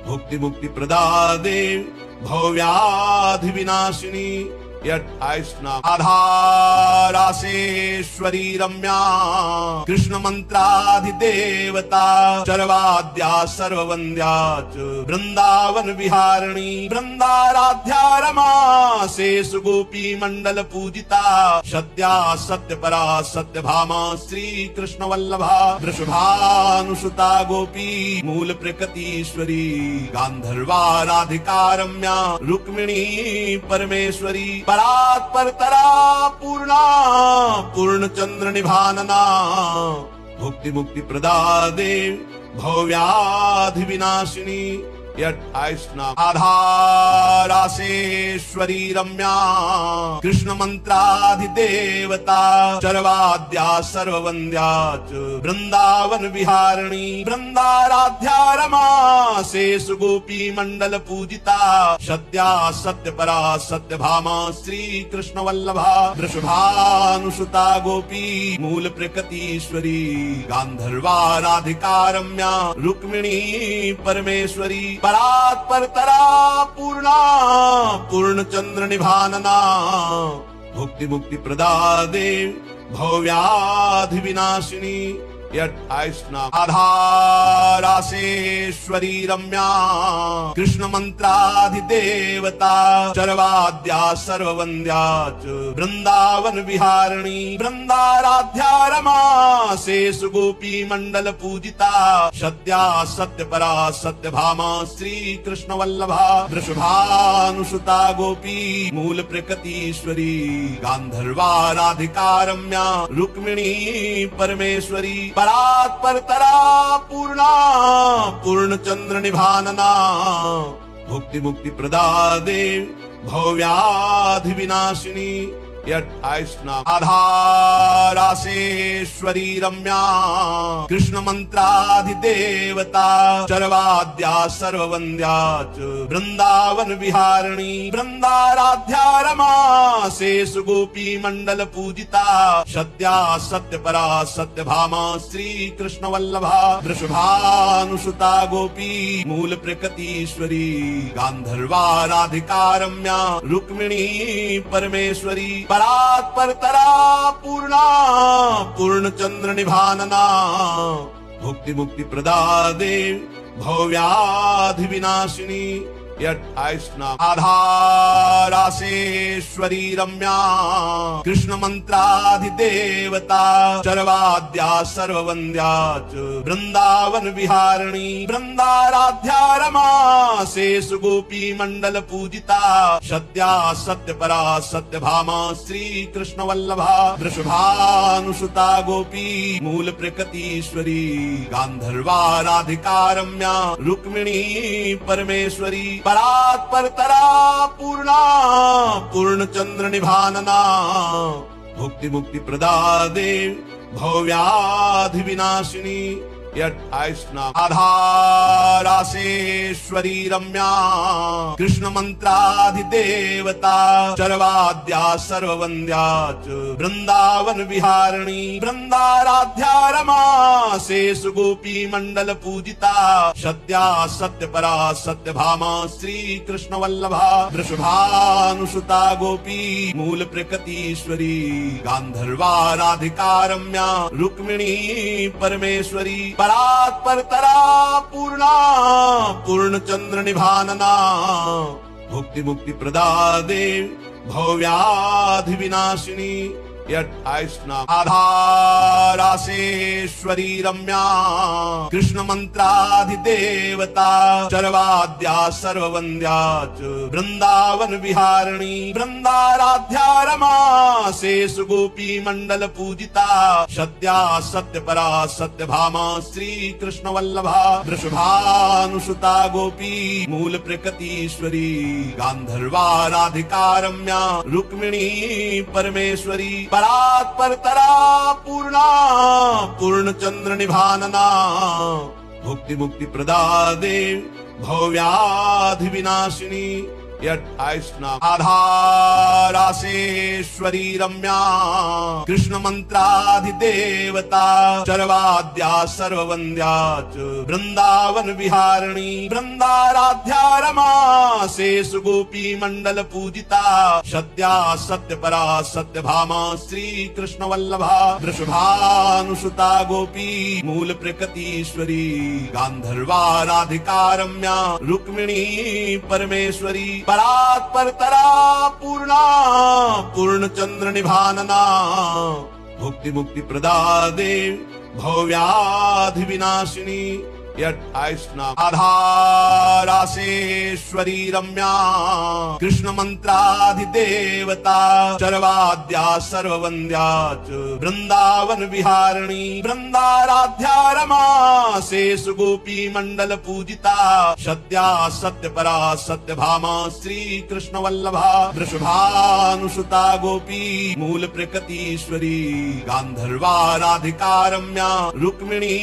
भुक्ति मुक्ति प्रदा देव भव्याधि विनाशिनी। 28 नाम। राधा रासेश्वरी रम्या कृष्ण मंत्राधिदेवता चरवाद्या सर्ववन्द्या च वृंदावन विहारिणी वृंदाराध्या रमा शेष गोपी मंडल पूजिता सत्या सत्यपरा सत्यभामा श्री कृष्ण वल्लभा वृषभानुसुता गोपी मूल प्रकृतीश्वरी गांधर्वा राधिका रम्या रुक्मिणी परमेश्वरी परात्परतरा पूर्णा पूर्ण चंद्र निभानना भुक्ति मुक्ति प्रदा देव भव्याधि विनाशिनी। 28 नाम। राधा रासेश्वरी रम्या कृष्ण मंत्राधिदेवता चरवाद्या सर्ववन्द्या च वृंदावन विहारिणी वृंदाराध्या रमा शेष गोपी मंडल पूजिता सत्या सत्यपरा सत्यभामा श्री कृष्ण वल्लभा वृषभानुसुता गोपी मूल प्रकृतीश्वरी गांधर्वा राधिका रम्या रुक्मिणी परमेश्वरी परात्परतरा पूर्णा पूर्ण चंद्र निभानना भुक्ति मुक्ति प्रदा देव भव्याधि विनाशिनी। 28 नाम। राधा रासेश्वरी रम्या कृष्ण मंत्राधिदेवता चरवाद्या सर्ववन्द्या च वृंदावन विहारिणी वृंदाराध्या रमा शेष गोपी मंडल पूजिता सत्या सत्यपरा सत्यभामा श्री कृष्ण वल्लभा वृषभानुसुता गोपी मूल प्रकृतीश्वरी गांधर्वा राधिका रम्या रुक्मिणी परमेश्वरी परात्परतरा पूर्णा पूर्ण चंद्र निभानना भुक्ति मुक्ति प्रदा देव भव्याधि विनाशिनी। 28 नाम। राधा रासेश्वरी रम्या कृष्ण मंत्राधिदेवता चरवाद्या सर्ववन्द्या च वृंदावन विहारिणी वृंदाराध्या रमा शेष गोपी मंडल पूजिता सत्या सत्यपरा सत्यभामा श्री कृष्ण वल्लभा वृषभानुसुता गोपी मूल प्रकृतीश्वरी गांधर्वा राधिका रम्या रुक्मिणी परमेश्वरी परात्परतरा पूर्णा पूर्ण चंद्र निभानना भुक्ति मुक्ति प्रदा देव भव्याधि विनाशिनी। 28 नाम। राधा रासेश्वरी रम्या कृष्ण मंत्राधिदेवता चरवाद्या सर्ववन्द्या च वृंदावन विहारिणी वृंदाराध्या रमा शेष गोपी मंडल पूजिता सत्या सत्यपरा सत्यभामा श्री कृष्ण वल्लभा वृषभानुसुता गोपी मूल प्रकृतीश्वरी गांधर्वा राधिका रम्या रुक्मिणी परमेश्वरी परात्परतरा पूर्णा पूर्ण चंद्र निभानना भुक्ति मुक्ति प्रदा देव भव्याधि विनाशिनी। 28 नाम। राधा रासेश्वरी रम्या कृष्ण मंत्राधिदेवता चरवाद्या सर्ववन्द्या च वृंदावन विहारिणी वृंदाराध्या रमा शेष गोपी मंडल पूजिता सत्या सत्यपरा सत्यभामा श्री कृष्ण वल्लभा वृषभानुसुता गोपी मूल प्रकृतीश्वरी गांधर्वा राधिका रम्या रुक्मिणी परमेश्वरी परात्परतरा पूर्णा पूर्ण चंद्र निभानना भुक्ति मुक्ति प्रदा देव भव्याधि विनाशिनी। ये 28 नाम। आधारासेश्वरी रम्या कृष्ण मंत्राधिदेवता चरवाद्या सर्ववन्द्या च वृंदावन विहारिणी वृंदाराध्या रमा शेष गोपी मंडल पूजिता सत्या सत्यपरा सत्यभामा श्री कृष्ण वल्लभा वृषभानुसुता गोपी मूल प्रकृतीश्वरी गांधर्वा राधिका रम्या रुक्मिणी परमेश्वरी परात्परतरा पूर्णा पूर्णचंद्र निभानना भुक्ति मुक्ति प्रदा देव भव्याधि विनाशिनी। 28 नाम। आधारासेश्वरी रम्या कृष्ण मंत्राधिदेवता चरवाद्या सर्ववन्द्या च वृंदावन विहारिणी वृंदाराध्या रमा शेष गोपी मंडल पूजिता सत्या सत्यपरा सत्यभामा श्री कृष्ण वल्लभा वृषभानुसुता गोपी मूल प्रकृतीश्वरी गांधर्वा राधिका रम्या रुक्मिणी परमेश्वरी परात्परतरा पूर्णा पूर्णचंद्र निभानना भुक्ति मुक्ति प्रदा देव भव्याधि विनाशिनी। 28 नाम। आधारासेश्वरी रम्या कृष्ण मंत्राधिदेवता चरवाद्या सर्ववन्द्या च वृंदावन विहारिणी वृंदाराध्या रमा शेष गोपी मंडल पूजिता सत्या सत्यपरा सत्यभामा श्री कृष्ण वल्लभा वृषभानुसुता गोपी मूल प्रकृतीश्वरी गांधर्वा राधिका रम्या रुक्मिणी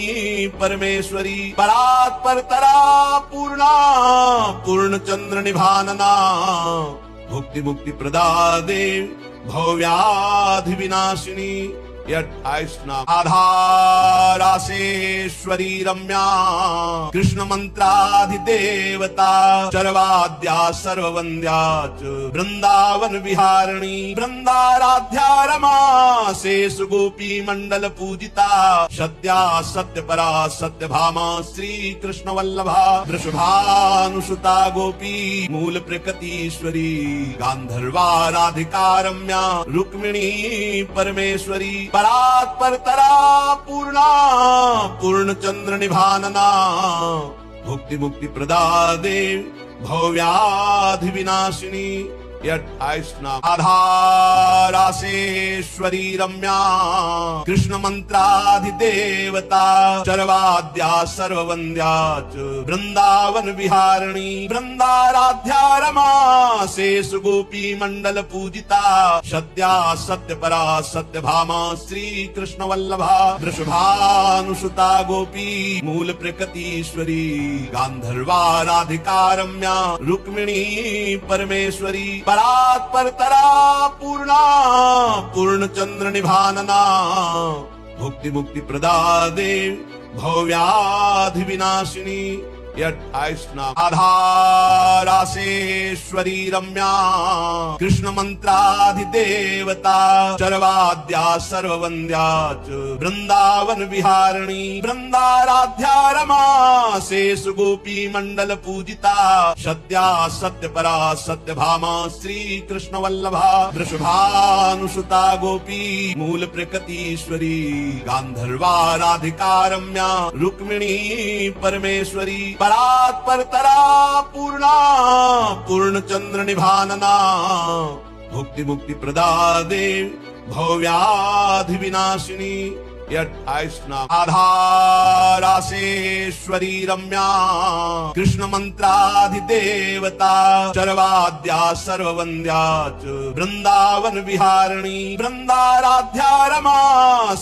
परमेश्वरी परात्परतरा पूर्णा पूर्णचंद्र निभानना भुक्ति मुक्ति प्रदा देव भव्याधि विनाशिनी। 28 नाम। आधारासेश्वरी रम्या कृष्ण मंत्राधिदेवता चरवाद्या सर्ववन्द्या च वृंदावन विहारिणी वृंदाराध्या रमा शेष गोपी मंडल पूजिता सत्या सत्यपरा सत्यभामा श्री कृष्ण वल्लभा वृषभानुसुता गोपी मूल प्रकृतीश्वरी गांधर्वा राधिका रम्या रुक्मिणी परमेश्वरी परात्परतरा पूर्णा पूर्णचंद्र निभानना भुक्ति मुक्ति प्रदा देव भव्याधि विनाशिनी। 28 नाम। आधारासेश्वरी रम्या कृष्ण मंत्राधिदेवता चरवाद्या सर्ववन्द्या च वृंदावन विहारिणी वृंदाराध्या रमा शेष गोपी मंडल पूजिता सत्या सत्यपरा सत्यभामा श्री कृष्ण वल्लभा वृषभानुसुता गोपी मूल प्रकृतीश्वरी गांधर्वा राधिका रम्या रुक्मिणी परमेश्वरी परात्परतरा पूर्णा पूर्णचंद्र निभानना भुक्ति मुक्ति प्रदा देव भव्याधि विनाशिनी। 28 नाम। आधारासेश्वरी रम्या कृष्ण मंत्राधिदेवता चरवाद्या सर्ववन्द्या च वृंदावन विहारिणी वृंदाराध्या रमा शेष गोपी मंडल पूजिता सत्या सत्यपरा सत्यभामा श्री कृष्ण वल्लभा वृषभानुसुता गोपी मूल प्रकृतीश्वरी गांधर्वा राधिका रम्या रुक्मिणी परमेश्वरी परात्परतरा पूर्णा पूर्णचंद्र निभानना भुक्ति मुक्ति प्रदा देव भव्याधि विनाशिनी। 28 नाम। आधारासेश्वरी रम्या कृष्ण मंत्राधिदेवता चरवाद्या सर्ववन्द्या च वृंदावन विहारिणी वृंदाराध्या रमा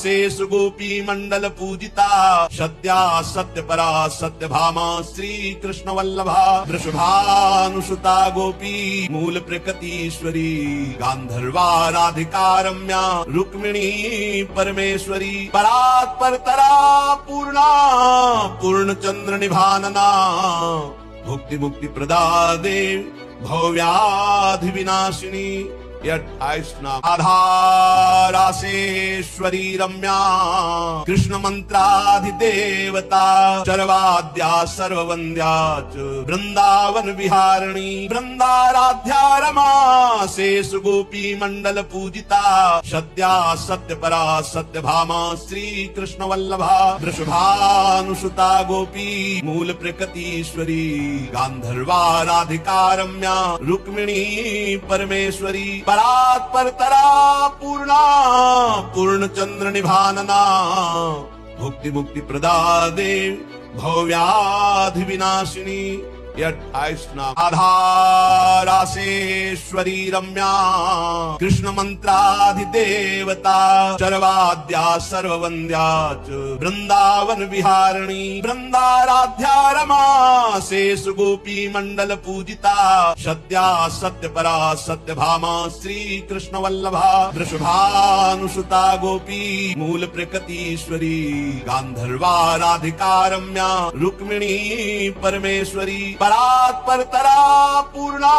शेष गोपी मंडल पूजिता सत्या सत्यपरा सत्यभामा श्री कृष्ण वल्लभा वृषभानुसुता गोपी मूल प्रकृतीश्वरी गांधर्वा राधिका रम्या रुक्मिणी परमेश्वरी परात्परतरा पूर्णा पूर्णचंद्र निभानना भुक्ति मुक्ति प्रदा देव भव्याधि विनाशिनी। ये 28 नाम। आधारासेश्वरी रम्या कृष्ण मंत्राधिदेवता चरवाद्या सर्ववन्द्या च वृंदावन विहारिणी वृंदाराध्या रमा शेष गोपी मंडल पूजिता सत्या सत्यपरा सत्यभामा श्री कृष्ण वल्लभा वृषभानुसुता गोपी मूल प्रकृतीश्वरी गांधर्वा राधिका रम्या रुक्मिणी परमेश्वरी परात्परतरा पूर्णा पूर्णचंद्र निभानना भुक्ति मुक्ति प्रदा देव भव्याधि विनाशिनी। 28 नाम। आधारासेश्वरी रम्या कृष्ण मंत्राधिदेवता चरवाद्या सर्ववन्द्या च वृंदावन विहारिणी वृंदाराध्या रमा शेष गोपी मंडल पूजिता सत्या सत्यपरा सत्यभामा श्री कृष्ण वल्लभा वृषभानुसुता गोपी मूल प्रकृतीश्वरी गांधर्वा राधिका रम्या रुक्मिणी परमेश्वरी परात्परतरा पूर्णा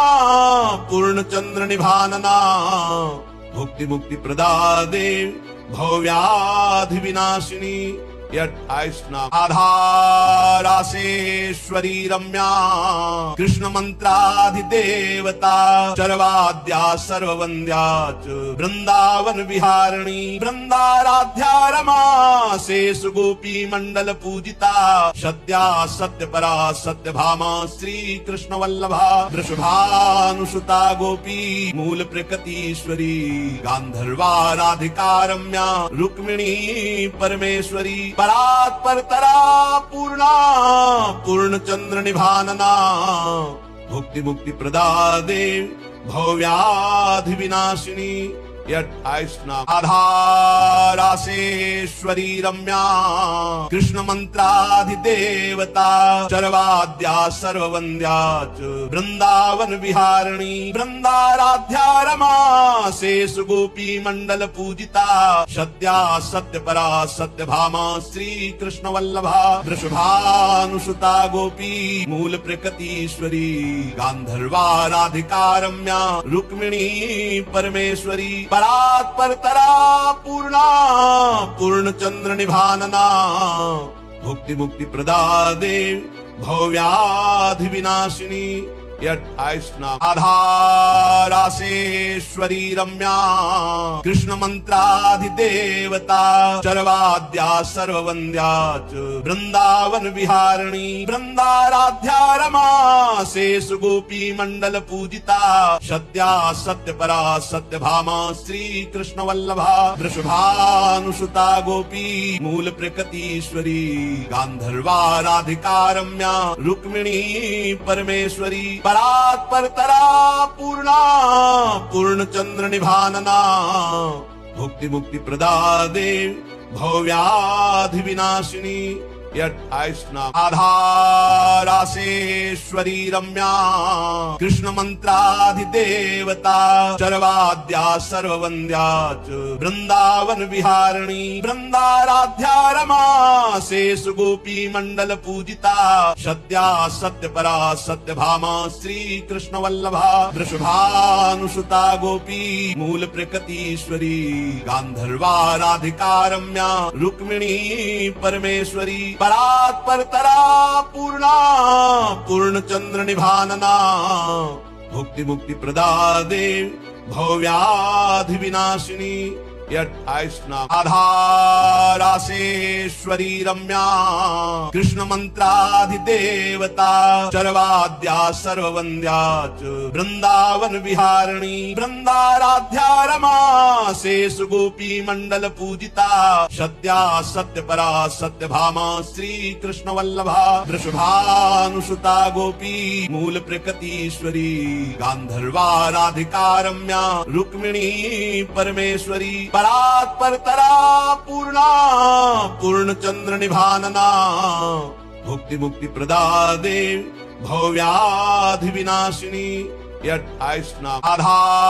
पूर्णचंद्र निभानना भुक्ति मुक्ति प्रदा देव भव्याधि विनाशिनी। 28 नाम। आधारासेश्वरी रम्या कृष्ण मंत्राधिदेवता चरवाद्या सर्ववन्द्या च वृंदावन विहारिणी वृंदाराध्या रमा शेष गोपी मंडल पूजिता सत्या सत्यपरा सत्यभामा श्री कृष्ण वल्लभा वृषभानुसुता गोपी मूल प्रकृतीश्वरी गांधर्वा राधिका रम्या रुक्मिणी परमेश्वरी परात्परतरा पूर्णा पूर्णचंद्र निभानना भुक्ति मुक्ति प्रदा देव भव्याधि विनाशिनी। 28 नाम। आधारासेश्वरी रम्या कृष्ण मंत्राधिदेवता चरवाद्या सर्ववन्द्या च वृंदावन विहारिणी वृंदाराध्या रमा शेष गोपी मंडल पूजिता सत्या सत्यपरा सत्यभामा श्री कृष्ण वल्लभा वृषभानुसुता गोपी मूल प्रकृतीश्वरी गांधर्वा राधिका रम्या रुक्मिणी परमेश्वरी परात्परतरा पूर्णा पूर्णचंद्र निभानना भुक्ति मुक्ति प्रदा देव भव्याधि विनाशिनी। 28 नाम। आधारासेश्वरी रम्या कृष्ण मंत्राधिदेवता चरवाद्या सर्ववन्द्या च वृंदावन विहारिणी वृंदाराध्या रमा शेष गोपी मंडल पूजिता सत्या सत्यपरा सत्यभामा श्री कृष्ण वल्लभा वृषभानुसुता गोपी मूल प्रकृतीश्वरी गांधर्वा राधिका रम्या रुक्मिणी परमेश्वरी परात्परतरा पूर्णा पूर्णचंद्र निभानना भुक्ति मुक्ति प्रदा देव भव्याधि विनाशिनी। 28 नाम। आधारासेश्वरी रम्या कृष्ण मंत्राधिदेवता चरवाद्या सर्ववन्द्या च वृंदावन विहारिणी वृंदाराध्या रमा शेष गोपी मंडल पूजिता सत्या सत्यपरा सत्यभामा श्री कृष्ण वल्लभा वृषभानुसुता गोपी मूल प्रकृतीश्वरी गांधर्वा राधिका रम्या रुक्मिणी परमेश्वरी परात्परतरा पूर्णा पूर्णचंद्र निभानना भुक्ति मुक्ति प्रदा देव भव्याधि विनाशिनी। 28 नाम। आधारासेश्वरी रम्या कृष्ण मंत्राधिदेवता चरवाद्या सर्ववन्द्या च वृंदावन विहारिणी वृंदाराध्या रमा शेष गोपी मंडल पूजिता सत्या सत्यपरा सत्यभामा श्री कृष्ण वल्लभा वृषभानुसुता गोपी मूल प्रकृतीश्वरी गांधर्वा राधिका रम्या रुक्मिणी परमेश्वरी परात्परतरा पूर्णा पूर्णचंद्र निभानना भुक्ति मुक्ति प्रदा देव भव्याधि विनाशिनी। ये 28 नाम। आधारासेश्वरी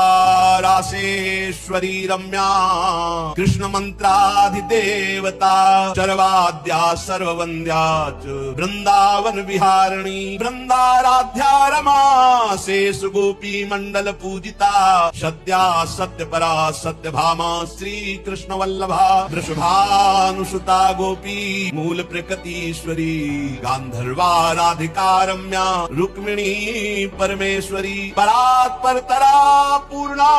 रम्या कृष्ण मंत्राधिदेवता चरवाद्या सर्ववन्द्या च वृंदावन विहारिणी वृंदाराध्या रमा शेष गोपी मंडल पूजिता सत्या सत्य परा सत्य भामा श्री कृष्ण वल्लभा वृषभानुसुता गोपी मूल प्रकृतीश्वरी गांधर्वा राधिका रम्या रुक्मिणी परमेश्वरी परात्परतरा पूर्णा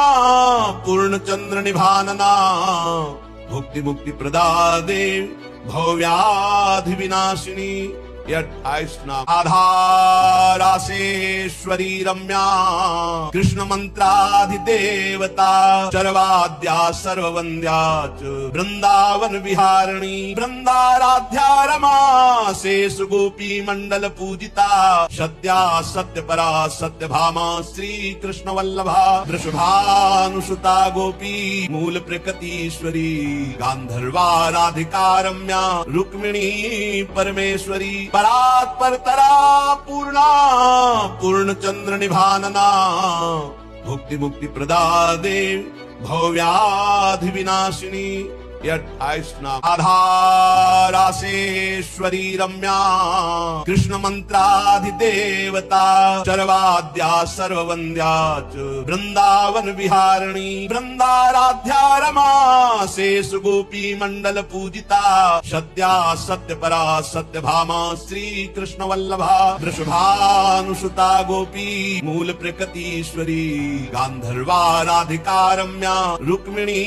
पूर्ण चंद्र निभानना भुक्ति मुक्ति प्रदा देव भव्याधि विनाशिनी। 28 नाम। आधारासेश्वरी रम्या कृष्ण मंत्राधिदेवता चरवाद्या सर्ववन्द्या च वृंदावन विहारिणी वृंदाराध्या रमा शेष गोपी मंडल पूजिता सत्या सत्य परा सत्य भामा श्री कृष्ण वल्लभा वृषभानुसुता गोपी मूल प्रकृतीश्वरी गांधर्वा राधिका रम्या रुक्मिणी परमेश्वरी परात्परतरा पूर्णा पूर्ण चंद्र निभानना भुक्ति मुक्ति प्रदा देव भव्याधि विनाशिनी। 28 नाम। आधारासेश्वरी रम्या कृष्ण मंत्राधिदेवता चरवाद्या सर्ववन्द्या च वृंदावन विहारिणी वृंदाराध्या रमा शेष गोपी मंडल पूजिता सत्या सत्य परा सत्य भामा श्री कृष्ण वल्लभा वृषभानुसुता गोपी मूल प्रकृतीश्वरी गांधर्वा राधिका रम्या रुक्मिणी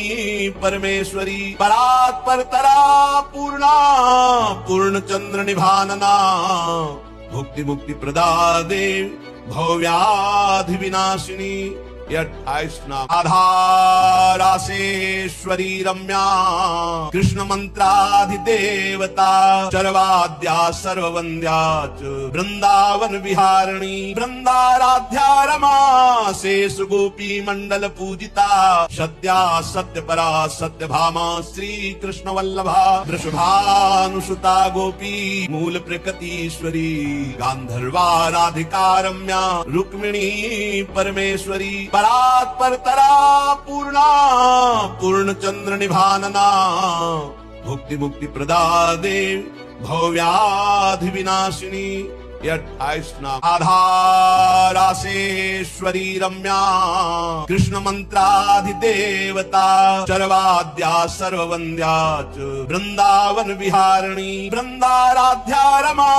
परमेश्वरी परात्परतरा पूर्णा पूर्ण चंद्र निभानना भुक्ति मुक्ति प्रदा देव भव्याधि विनाशिनी। 28 नाम। आधारासेश्वरी रम्या कृष्ण मंत्राधिदेवता चरवाद्या सर्ववन्द्या च वृंदावन विहारिणी वृंदाराध्या रमा शेष गोपी मंडल पूजिता सत्या सत्य परा सत्य भामा श्री कृष्ण वल्लभा वृषभानुसुता गोपी मूल प्रकृतीश्वरी गांधर्वा राधिका रम्या रुक्मिणी परमेश्वरी परात्परतरा पूर्णा पूर्ण चंद्र निभानना भुक्ति मुक्ति प्रदा देव भव्याधि विनाशिनी। 28 नाम। आधारासेश्वरी रम्या कृष्ण मंत्राधिदेवता चरवाद्या सर्ववन्द्या च वृंदावन विहारिणी वृंदाराध्या रमा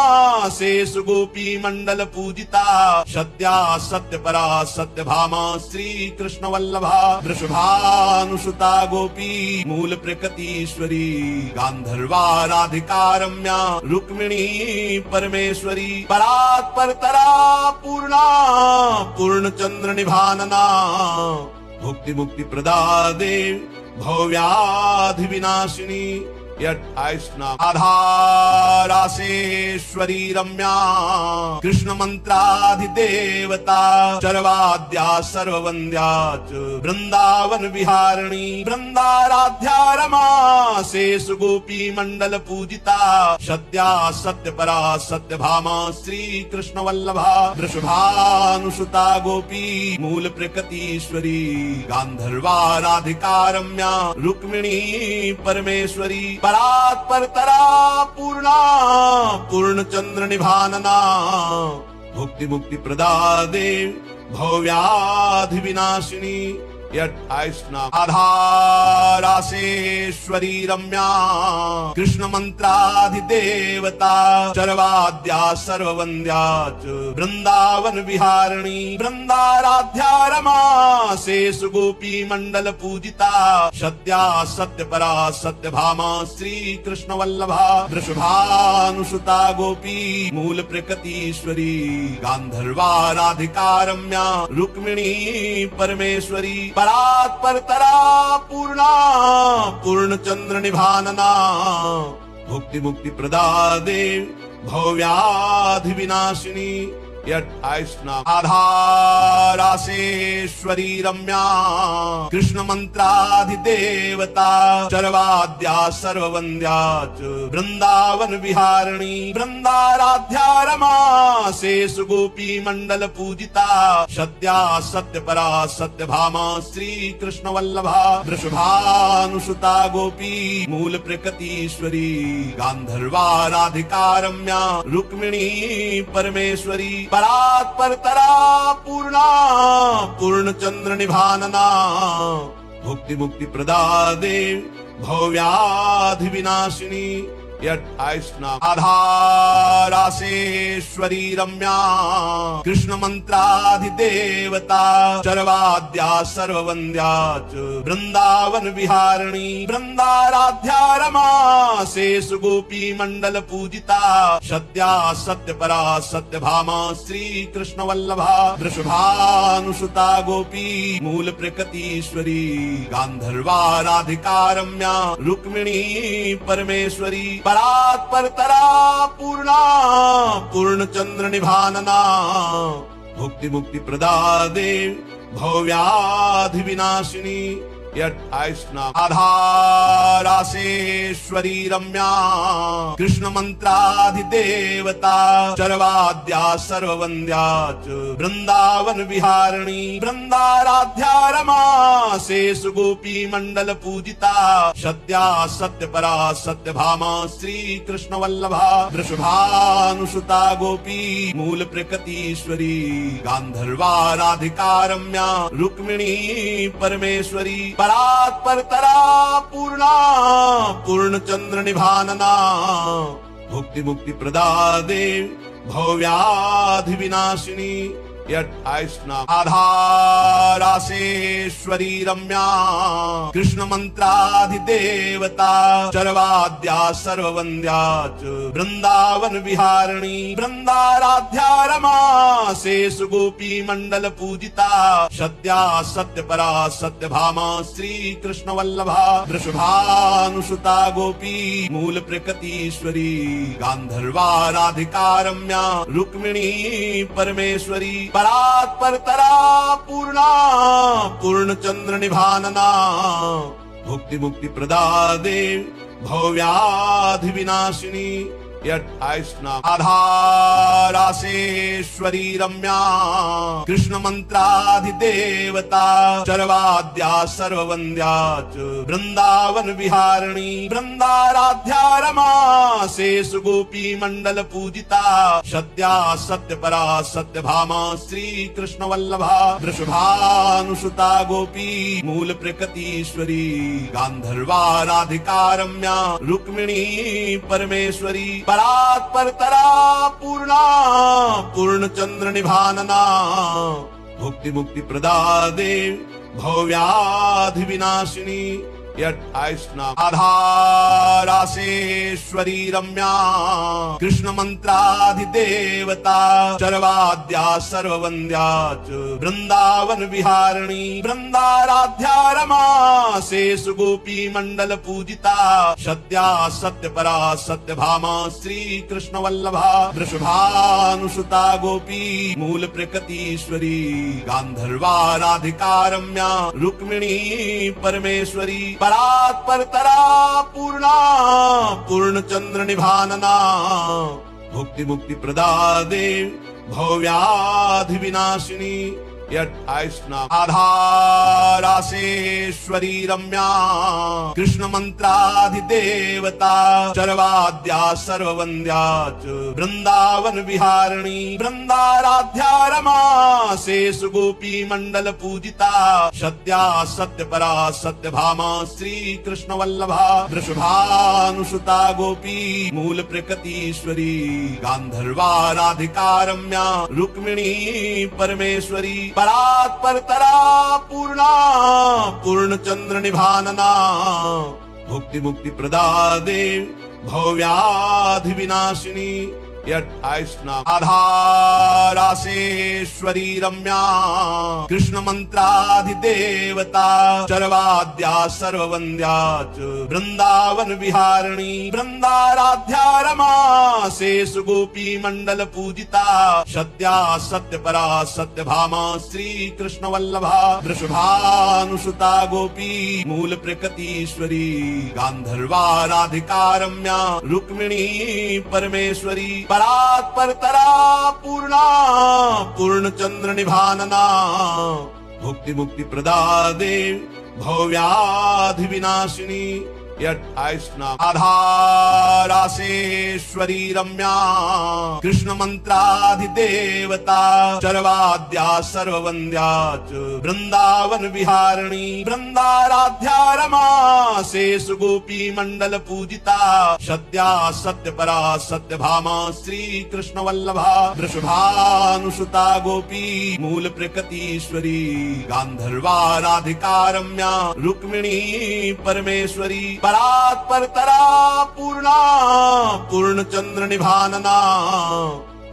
शेष गोपी मंडल पूजिता सत्या सत्य परा सत्य भामा श्री कृष्ण वल्लभा वृषभानुसुता गोपी मूल प्रकृतीश्वरी गांधर्वा राधिका रम्या रुक्मिणी परमेश्वरी परात्परतरा पूर्णा पूर्ण चंद्र निभानना भुक्ति मुक्ति प्रदा देव भव्याधि विनाशिनी। 28 नाम। आधारासेश्वरी रम्या कृष्ण मंत्राधिदेवता चरवाद्या सर्ववन्द्या च वृंदावन विहारिणी वृंदाराध्या रमा शेष गोपी मंडल पूजिता सत्या सत्य परा सत्य भामा श्री कृष्ण वल्लभा वृषभानुसुता गोपी मूल प्रकृतीश्वरी गांधर्वा राधिका रम्या रुक्मिणी परमेश्वरी परात्परतरा पूर्णा पूर्ण चंद्र निभानना भुक्ति मुक्ति प्रदा देव भव्याधि विनाशिनी। 28 नाम। आधारासेश्वरी रम्या कृष्ण मंत्राधिदेवता चरवाद्या सर्ववन्द्या च वृंदावन विहारिणी वृंदाराध्या रमा शेष गोपी मंडल पूजिता सत्या सत्य परा सत्य भामा श्री कृष्ण वल्लभा वृषभानुसुता गोपी मूल प्रकृतीश्वरी गांधर्वा राधिका रम्या रुक्मिणी परमेश्वरी परात्परतरा पूर्णा पूर्ण चंद्र निभानना भुक्ति मुक्ति प्रदा देव भव्याधि विनाशिनी। ये 28 नाम। आधारासेश्वरी रम्या कृष्ण मंत्राधिदेवता चरवाद्या सर्ववन्द्या च वृंदावन विहारिणी वृंदाराध्या रमा शेष गोपी मंडल पूजिता सत्या सत्य परा सत्य भामा श्री कृष्ण वल्लभा वृषभानुसुता गोपी मूल प्रकृतीश्वरी गांधर्वा राधिका रम्या रुक्मिणी परमेश्वरी परात्परतरा पूर्णा पूर्ण चंद्र निभानना भुक्ति मुक्ति प्रदा देव भव्याधि विनाशिनी। 28 नाम। आधारासेश्वरी रम्या कृष्ण मंत्राधिदेवता चरवाद्या सर्ववन्द्या च वृंदावन विहारिणी वृंदाराध्या रमा शेष गोपी मंडल पूजिता सत्या सत्य परा सत्य भामा श्री कृष्ण वल्लभा वृषभानुसुता गोपी मूल प्रकृतीश्वरी गांधर्वा राधिका रम्या रुक्मिणी परमेश्वरी परात्परतरा पूर्णा पूर्ण चंद्र निभानना भुक्ति मुक्ति प्रदा देव भव्याधि विनाशिनी। 28 नाम। आधारासेश्वरी रम्या कृष्ण मंत्राधिदेवता चरवाद्या सर्ववन्द्या च वृंदावन विहारिणी वृंदाराध्या रमा शेष गोपी मंडल पूजिता सत्या सत्य परा सत्य भामा श्री कृष्ण वल्लभा वृषभानुसुता गोपी मूल प्रकृतीश्वरी गांधर्वा राधिका रम्या रुक्मिणी परमेश्वरी परात्परतरा पूर्णा पूर्ण चंद्र निभानना भुक्ति मुक्ति प्रदा देव भव्याधि विनाशिनी। 28 नाम। आधारासेश्वरी रम्या कृष्ण मंत्राधिदेवता चरवाद्या सर्ववन्द्या च वृंदावन विहारिणी वृंदाराध्या रमा शेष गोपी मंडल पूजिता सत्या सत्य परा सत्य भामा श्री कृष्ण वल्लभा वृषभानुसुता गोपी मूल प्रकृतीश्वरी गांधर्वा राधिका रम्या रुक्मिणी परमेश्वरी परात्परतरा पूर्णा पूर्ण चंद्र निभानना भुक्ति मुक्ति प्रदा देव भव्याधि विनाशिनी। 28 नाम। आधारासेश्वरी रम्या कृष्ण मंत्राधिदेवता चरवाद्या सर्ववन्द्या च वृंदावन विहारिणी वृंदाराध्या रमा शेष गोपी मंडल पूजिता सत्या सत्य परा सत्य भामा श्री कृष्ण वल्लभा वृषभानुसुता गोपी मूल प्रकृतीश्वरी गांधर्वा राधिका रम्या रुक्मिणी परमेश्वरी परात्परतरा पूर्णा पूर्ण चंद्र निभानना भुक्ति मुक्ति प्रदा देव भव्याधि विनाशिनी। 28 नाम। आधारासेश्वरी रम्या कृष्ण मंत्राधिदेवता चरवाद्या सर्ववन्द्या च वृंदावन विहारिणी वृंदाराध्या रमा शेष गोपी मंडल पूजिता सत्या सत्य परा सत्य भामा श्री कृष्ण वल्लभा वृषभानुसुता गोपी मूल प्रकृतीश्वरी गांधर्वा राधिका रम्या रुक्मिणी परमेश्वरी परात्परतरा पूर्णा पूर्ण चंद्र निभानना भुक्ति मुक्ति प्रदा देव भव्याधि विनाशिनी। 28 नाम। आधारासेश्वरी रम्या कृष्ण मंत्राधिदेवता चरवाद्या सर्ववन्द्या च वृंदावन विहारिणी वृंदाराध्या रमा शेष गोपी मंडल पूजिता सत्या सत्य परा सत्य भामा श्री कृष्ण वल्लभा वृषभानुसुता गोपी मूल प्रकृतीश्वरी गांधर्वा राधिका रम्या रुक्मिणी परमेश्वरी परात्परतरा पूर्णा पूर्ण चंद्र निभानना भुक्ति मुक्ति प्रदा देव भव्याधि विनाशिनी। ये 28 नाम। आधारासेश्वरी रम्या कृष्ण मंत्राधिदेवता चरवाद्या सर्ववन्द्या च वृंदावन विहारिणी वृंदाराध्या रमा शेषु गोपी मंडल पूजिता सत्या सत्य परा सत्य भामा श्री कृष्ण वल्लभा वृषभानुसुता गोपी मूल प्रकृतीश्वरी गांधर्वा राधिका रम्या रुक्मिणी परमेश्वरी परात् परतरा पूर्णा पूर्ण चंद्र निभानना भुक्ति मुक्ति प्रदा देव भव्याधि विनाशिनी। 28 नाम। आधारासेश्वरी रम्या कृष्ण मंत्राधिदेवता चरवाद्या सर्ववन्द्या च वृंदावन विहारिणी वृंदाराध्या रमा शेषु गोपी मंडल पूजिता सत्या सत्य परा सत्य भामा श्री कृष्ण वल्लभा वृषभानुसुता गोपी मूल प्रकृतीश्वरी गांधर्वा राधिका रम्या रुक्मिणी परमेश्वरी परात् परतरा पूर्णा पूर्ण चंद्र निभानना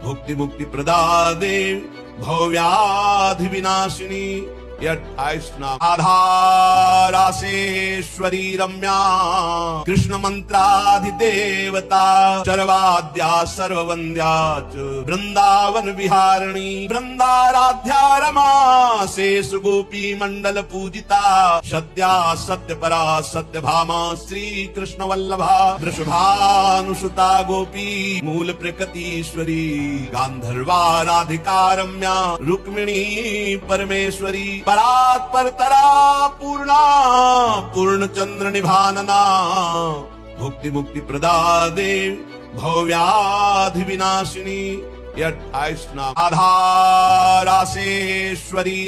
भुक्ति मुक्ति प्रदा देव भव्याधि विनाशिनी। 28 नाम। आधारासेश्वरी रम्या कृष्ण मंत्राधिदेवता चरवाद्या सर्ववन्द्या च वृंदावन विहारिणी वृंदाराध्या रमा शेषु गोपी मंडल पूजिता सत्या सत्य परा सत्य भामा श्री कृष्ण वल्लभा वृषभानुसुता गोपी मूल प्रकृतीश्वरी गांधर्वा राधिका रम्या रुक्मिणी परमेश्वरी परात् परतरा पूर्णा पूर्ण चंद्र निभानना भुक्ति मुक्ति प्रदा देव भव्याधि विनाशिनी। 28 नाम। आधारासेश्वरी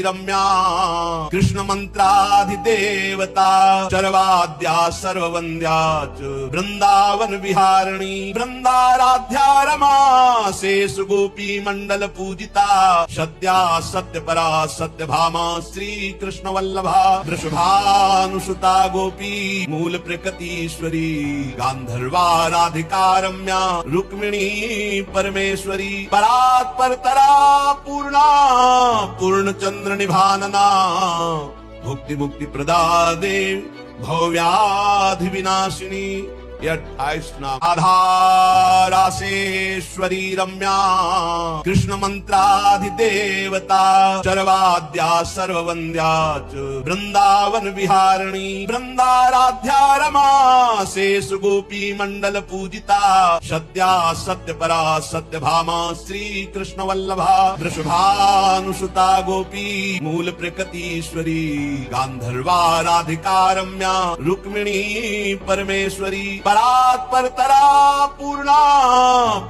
रम्या कृष्ण मंत्राधिदेवता चरवाद्या सर्ववन्द्या च वृंदावन विहारिणी वृंदाराध्या रमा शेषु गोपी मंडल पूजिता सत्या सत्य परा सत्य भामा श्री कृष्ण वल्लभा वृषभानुसुता गोपी मूल प्रकृतीश्वरी गांधर्वा राधिका रम्या रुक्मिणी परमेश्वरी परात् परतरा पूर्णा पूर्ण चंद्र निभानना भुक्ति मुक्ति प्रदा देव भव्याधि विनाशिनी। 28 नाम। आधारासेश्वरी रम्या कृष्ण मंत्राधिदेवता चरवाद्या सर्ववन्द्या च वृंदावन विहारिणी वृंदाराध्या रमा शेषु गोपी मंडल पूजिता सत्या सत्य परा सत्य भामा श्री कृष्ण वल्लभा वृषभानुसुता गोपी मूल प्रकृतीश्वरी गांधर्वा राधिका रम्या रुक्मिणी परमेश्वरी परात् परतरा पूर्णा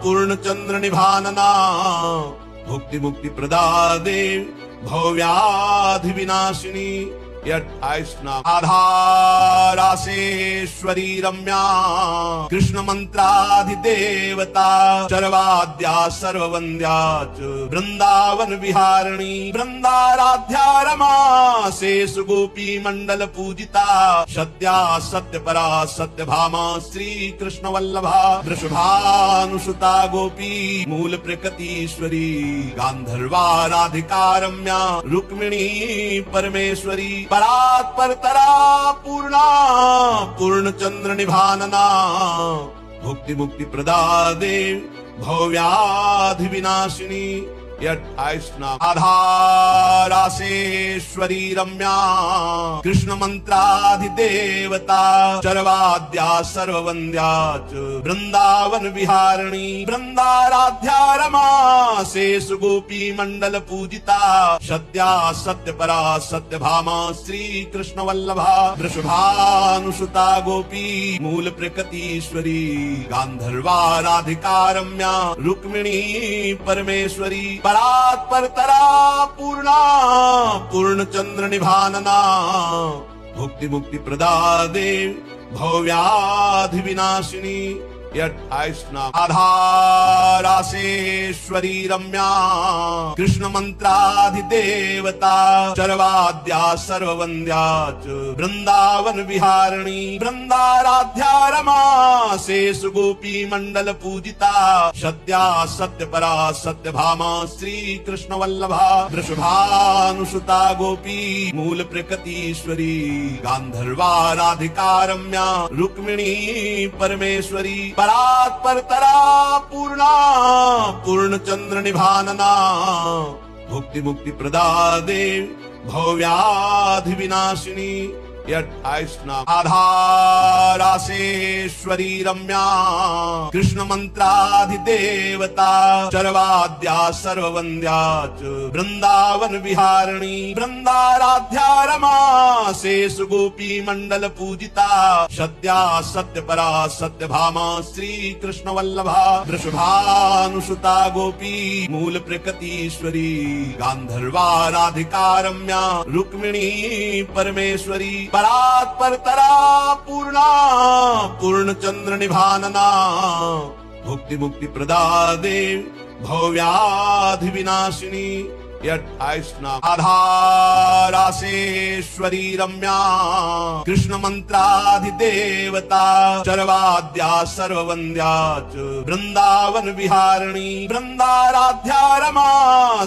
पूर्ण चंद्र निभानना भुक्ति मुक्ति प्रदा देव भव्याधि विनाशिनी। 28 नाम। आधारासेश्वरी रम्या कृष्ण मंत्राधिदेवता चरवाद्या सर्ववन्द्या च वृंदावन विहारिणी वृंदाराध्या रमा शेषु गोपी मंडल पूजिता सत्या सत्य परा सत्य भामा श्री कृष्ण वल्लभा वृषभानुसुता गोपी मूल प्रकृतीश्वरी गांधर्वा राधिका रम्या रुक्मिणी परमेश्वरी परात् परतरा पूर्णा पूर्ण चंद्र निभानना भुक्ति मुक्ति प्रदा देव भव्याधि विनाशिनी। 28 नाम। आधारासेश्वरी रम्या कृष्ण मंत्राधिदेवता चरवाद्या सर्ववन्द्या च वृंदावन विहारिणी वृंदाराध्या रमा शेषु गोपी मंडल पूजिता सत्या सत्य परा सत्य भामा श्री कृष्ण वल्लभा वृषभानुसुता गोपी मूल प्रकृतीश्वरी गांधर्वा राधिका रम्या रुक्मिणी परमेश्वरी परात् परतरा पूर्णा पूर्ण चंद्र निभानना भुक्ति मुक्ति प्रदा देव भव्याधि विनाशिनी। 28 नाम। आधारासेश्वरी रासेश्वरी रम्या कृष्ण मंत्राधिदेवता चरवाद्या सर्ववन्द्या च वृंदावन विहारिणी वृंदाराध्या रमा शेषु गोपी मंडल पूजिता सत्या सत्य परा सत्य भामा श्री कृष्ण वल्लभा वृषभानुसुता गोपी मूल प्रकृतीश्वरी गांधर्वा राधिका रम्या रुक्मिणी परमेश्वरी परात् परतरा पूर्णा पूर्ण चंद्र निभानना भुक्ति मुक्ति प्रदा देव भव्याधि विनाशिनी 28 नाम राधेश्वरी रम्या कृष्ण मंत्राधिदेवता चरवाद्या सर्ववन्द्या च वृंदावन विहारिणी वृंदाराध्या रमा शेषु गोपी मंडल पूजिता सत्या सत्य परा सत्य भामा श्री कृष्ण वल्लभा वृषभानुसुता गोपी मूल प्रकृतीश्वरी गांधर्वा राधिका रम्या रुक्मिणी परमेश्वरी परात् परतरा पूर्णा पूर्ण चंद्र निभानना भुक्ति मुक्ति प्रदा देव भव्याधि विनाशिनी 28 नाम राधेश्वरी रम्या कृष्ण मंत्राधिदेवता चरवाद्या सर्ववन्द्या च वृंदावन विहारिणी वृंदाराध्या रमा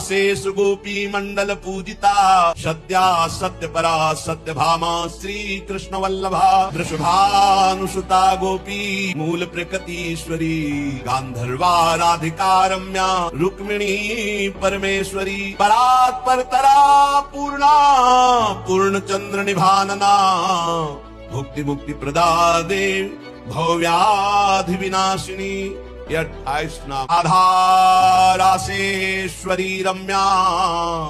शेषु गोपी मंडल पूजिता सत्या सत्य परा सत्य भामा श्री कृष्ण वल्लभा वृषभानुसुता गोपी मूल प्रकृतीश्वरी गांधर्वा राधिका रम्या रुक्मिणी परमेश्वरी परात् परतरा पूर्णा पूर्ण चंद्र निभानना भुक्ति मुक्ति प्रदा देव भव्याधि विनाशिनी 28 नाम राधेश्वरी रम्या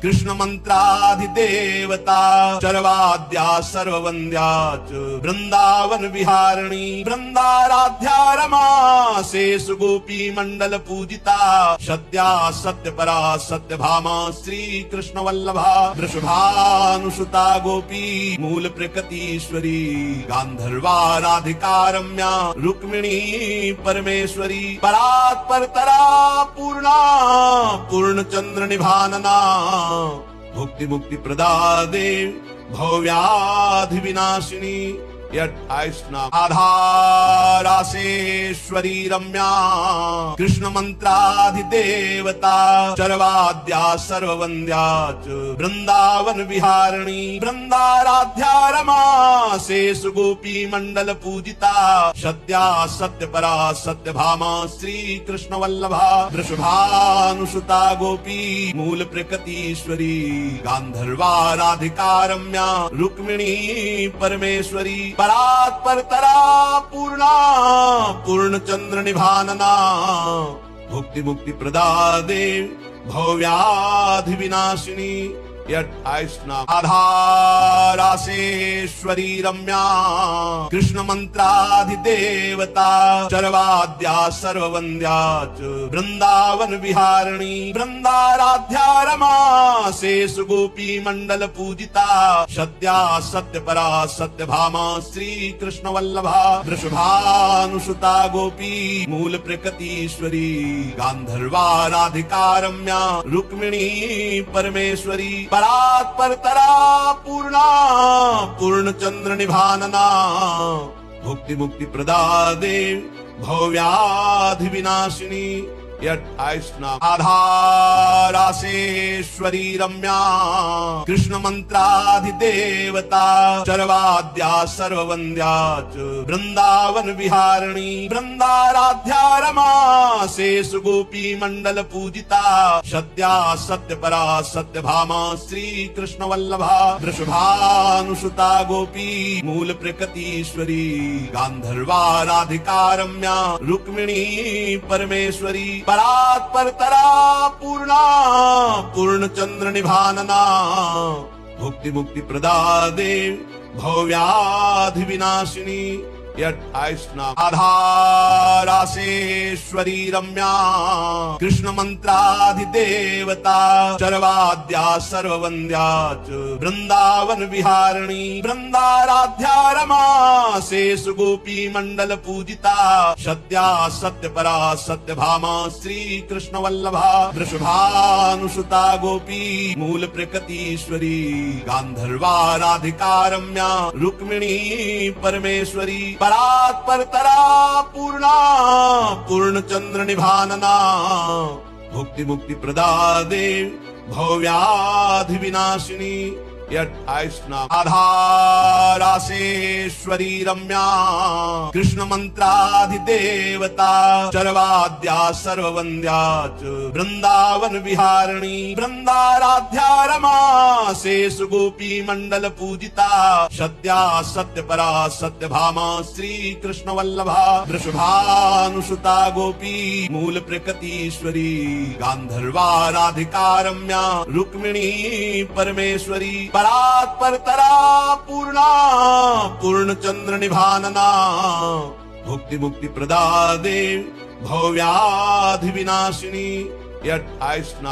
कृष्ण मंत्राधिदेवता चरवाद्या सर्ववन्द्या च वृंदावन विहारिणी वृंदाराध्या रमा शेषु गोपी मंडल पूजिता सत्या सत्य परा सत्य भामा श्री कृष्ण वल्लभा वृषभानुसुता गोपी मूल प्रकृतीश्वरी गांधर्वा राधिका रम्या रुक्मिणी परमेश्वरी परात् परतरा पूर्णा पूर्ण चंद्र निभानना भुक्ति मुक्ति प्रदा देव भव्याधि विनाशिनी 28 नाम राधेश्वरी रम्या कृष्ण मंत्राधिदेवता चरवाद्या सर्ववन्द्या च वृंदावन विहारिणी वृंदाराध्या रमा शेषु गोपी मंडल पूजिता सत्या सत्य परा सत्य भामा श्री कृष्ण वल्लभा वृषभानुसुता गोपी मूल प्रकृतीश्वरी गांधर्वा राधिका रम्या रुक्मिणी परमेश्वरी परात् परतरा पूर्णा पूर्ण चंद्र निभानना भुक्ति मुक्ति प्रदा देव भव्याधि विनाशिनी 28 नाम राधेश्वरी रम्या कृष्ण मंत्राधिदेवता चरवाद्या सर्ववन्द्या च वृंदावन विहारिणी वृंदाराध्या रमा शेषु गोपी मंडल पूजिता सत्या सत्य परा सत्य भामा श्री कृष्ण वल्लभा वृषभानुसुता गोपी मूल प्रकृतीश्वरी गांधर्वा राधिका रम्या रुक्मिणी परमेश्वरी परात् परतरा पूर्णा पूर्ण चंद्र निभानना भुक्ति मुक्ति प्रदा देव भव्याधि विनाशिनी 28 नाम राधेश्वरी रम्या कृष्ण मंत्राधिदेवता चरवाद्या सर्ववन्द्या च वृंदावन विहारिणी वृंदाराध्या रमा शेषु गोपी मंडल पूजिता सत्या सत्य परा सत्य भामा श्री कृष्ण वल्लभा वृषभानुसुता गोपी मूल प्रकृतीश्वरी गांधर्वा राधिका रम्या रुक्मिणी परमेश्वरी परात् परतरा पूर्णा पूर्ण चंद्र निभानना भुक्ति मुक्ति प्रदा देव भव्याधि विनाशिनी ये 28 नाम। राधा रासेश्वरी रम्या कृष्ण मंत्राधिदेवता चरवाद्या सर्ववंद्या च वृंदावन विहारिणी वृंदाराध्या रमा शेष गोपी मंडल पूजिता सत्या सत्य परा सत्य भामा श्री कृष्ण वल्लभा वृषभानुसुता गोपी मूल प्रकृतीश्वरी गांधर्वा राधिका रम्या रुक्मिणी परमेश्वरी परात् परतरा पूर्णा पूर्ण चंद्र निभानना भुक्ति मुक्ति प्रदा देव भव्याधि विनाशिनी। ये 28 नाम। राधा रासेश्वरी रम्या कृष्ण मंत्राधिदेवता चरवाद्या सर्ववंद्या च वृंदावन विहारिणी वृंदाराध्या रमा शेष गोपी मंडल पूजिता सत्या सत्य परा सत्य भामा श्री कृष्ण वल्लभा वृषभानुसुता गोपी मूल प्रकृतीश्वरी गांधर्वा राधिका रम्या रुक्मिणी परमेश्वरी परात् परतरा पूर्णा पूर्ण चंद्र निभानना भुक्ति मुक्ति प्रदा देव भव्याधि विनाशिनी। ये 28 नाम।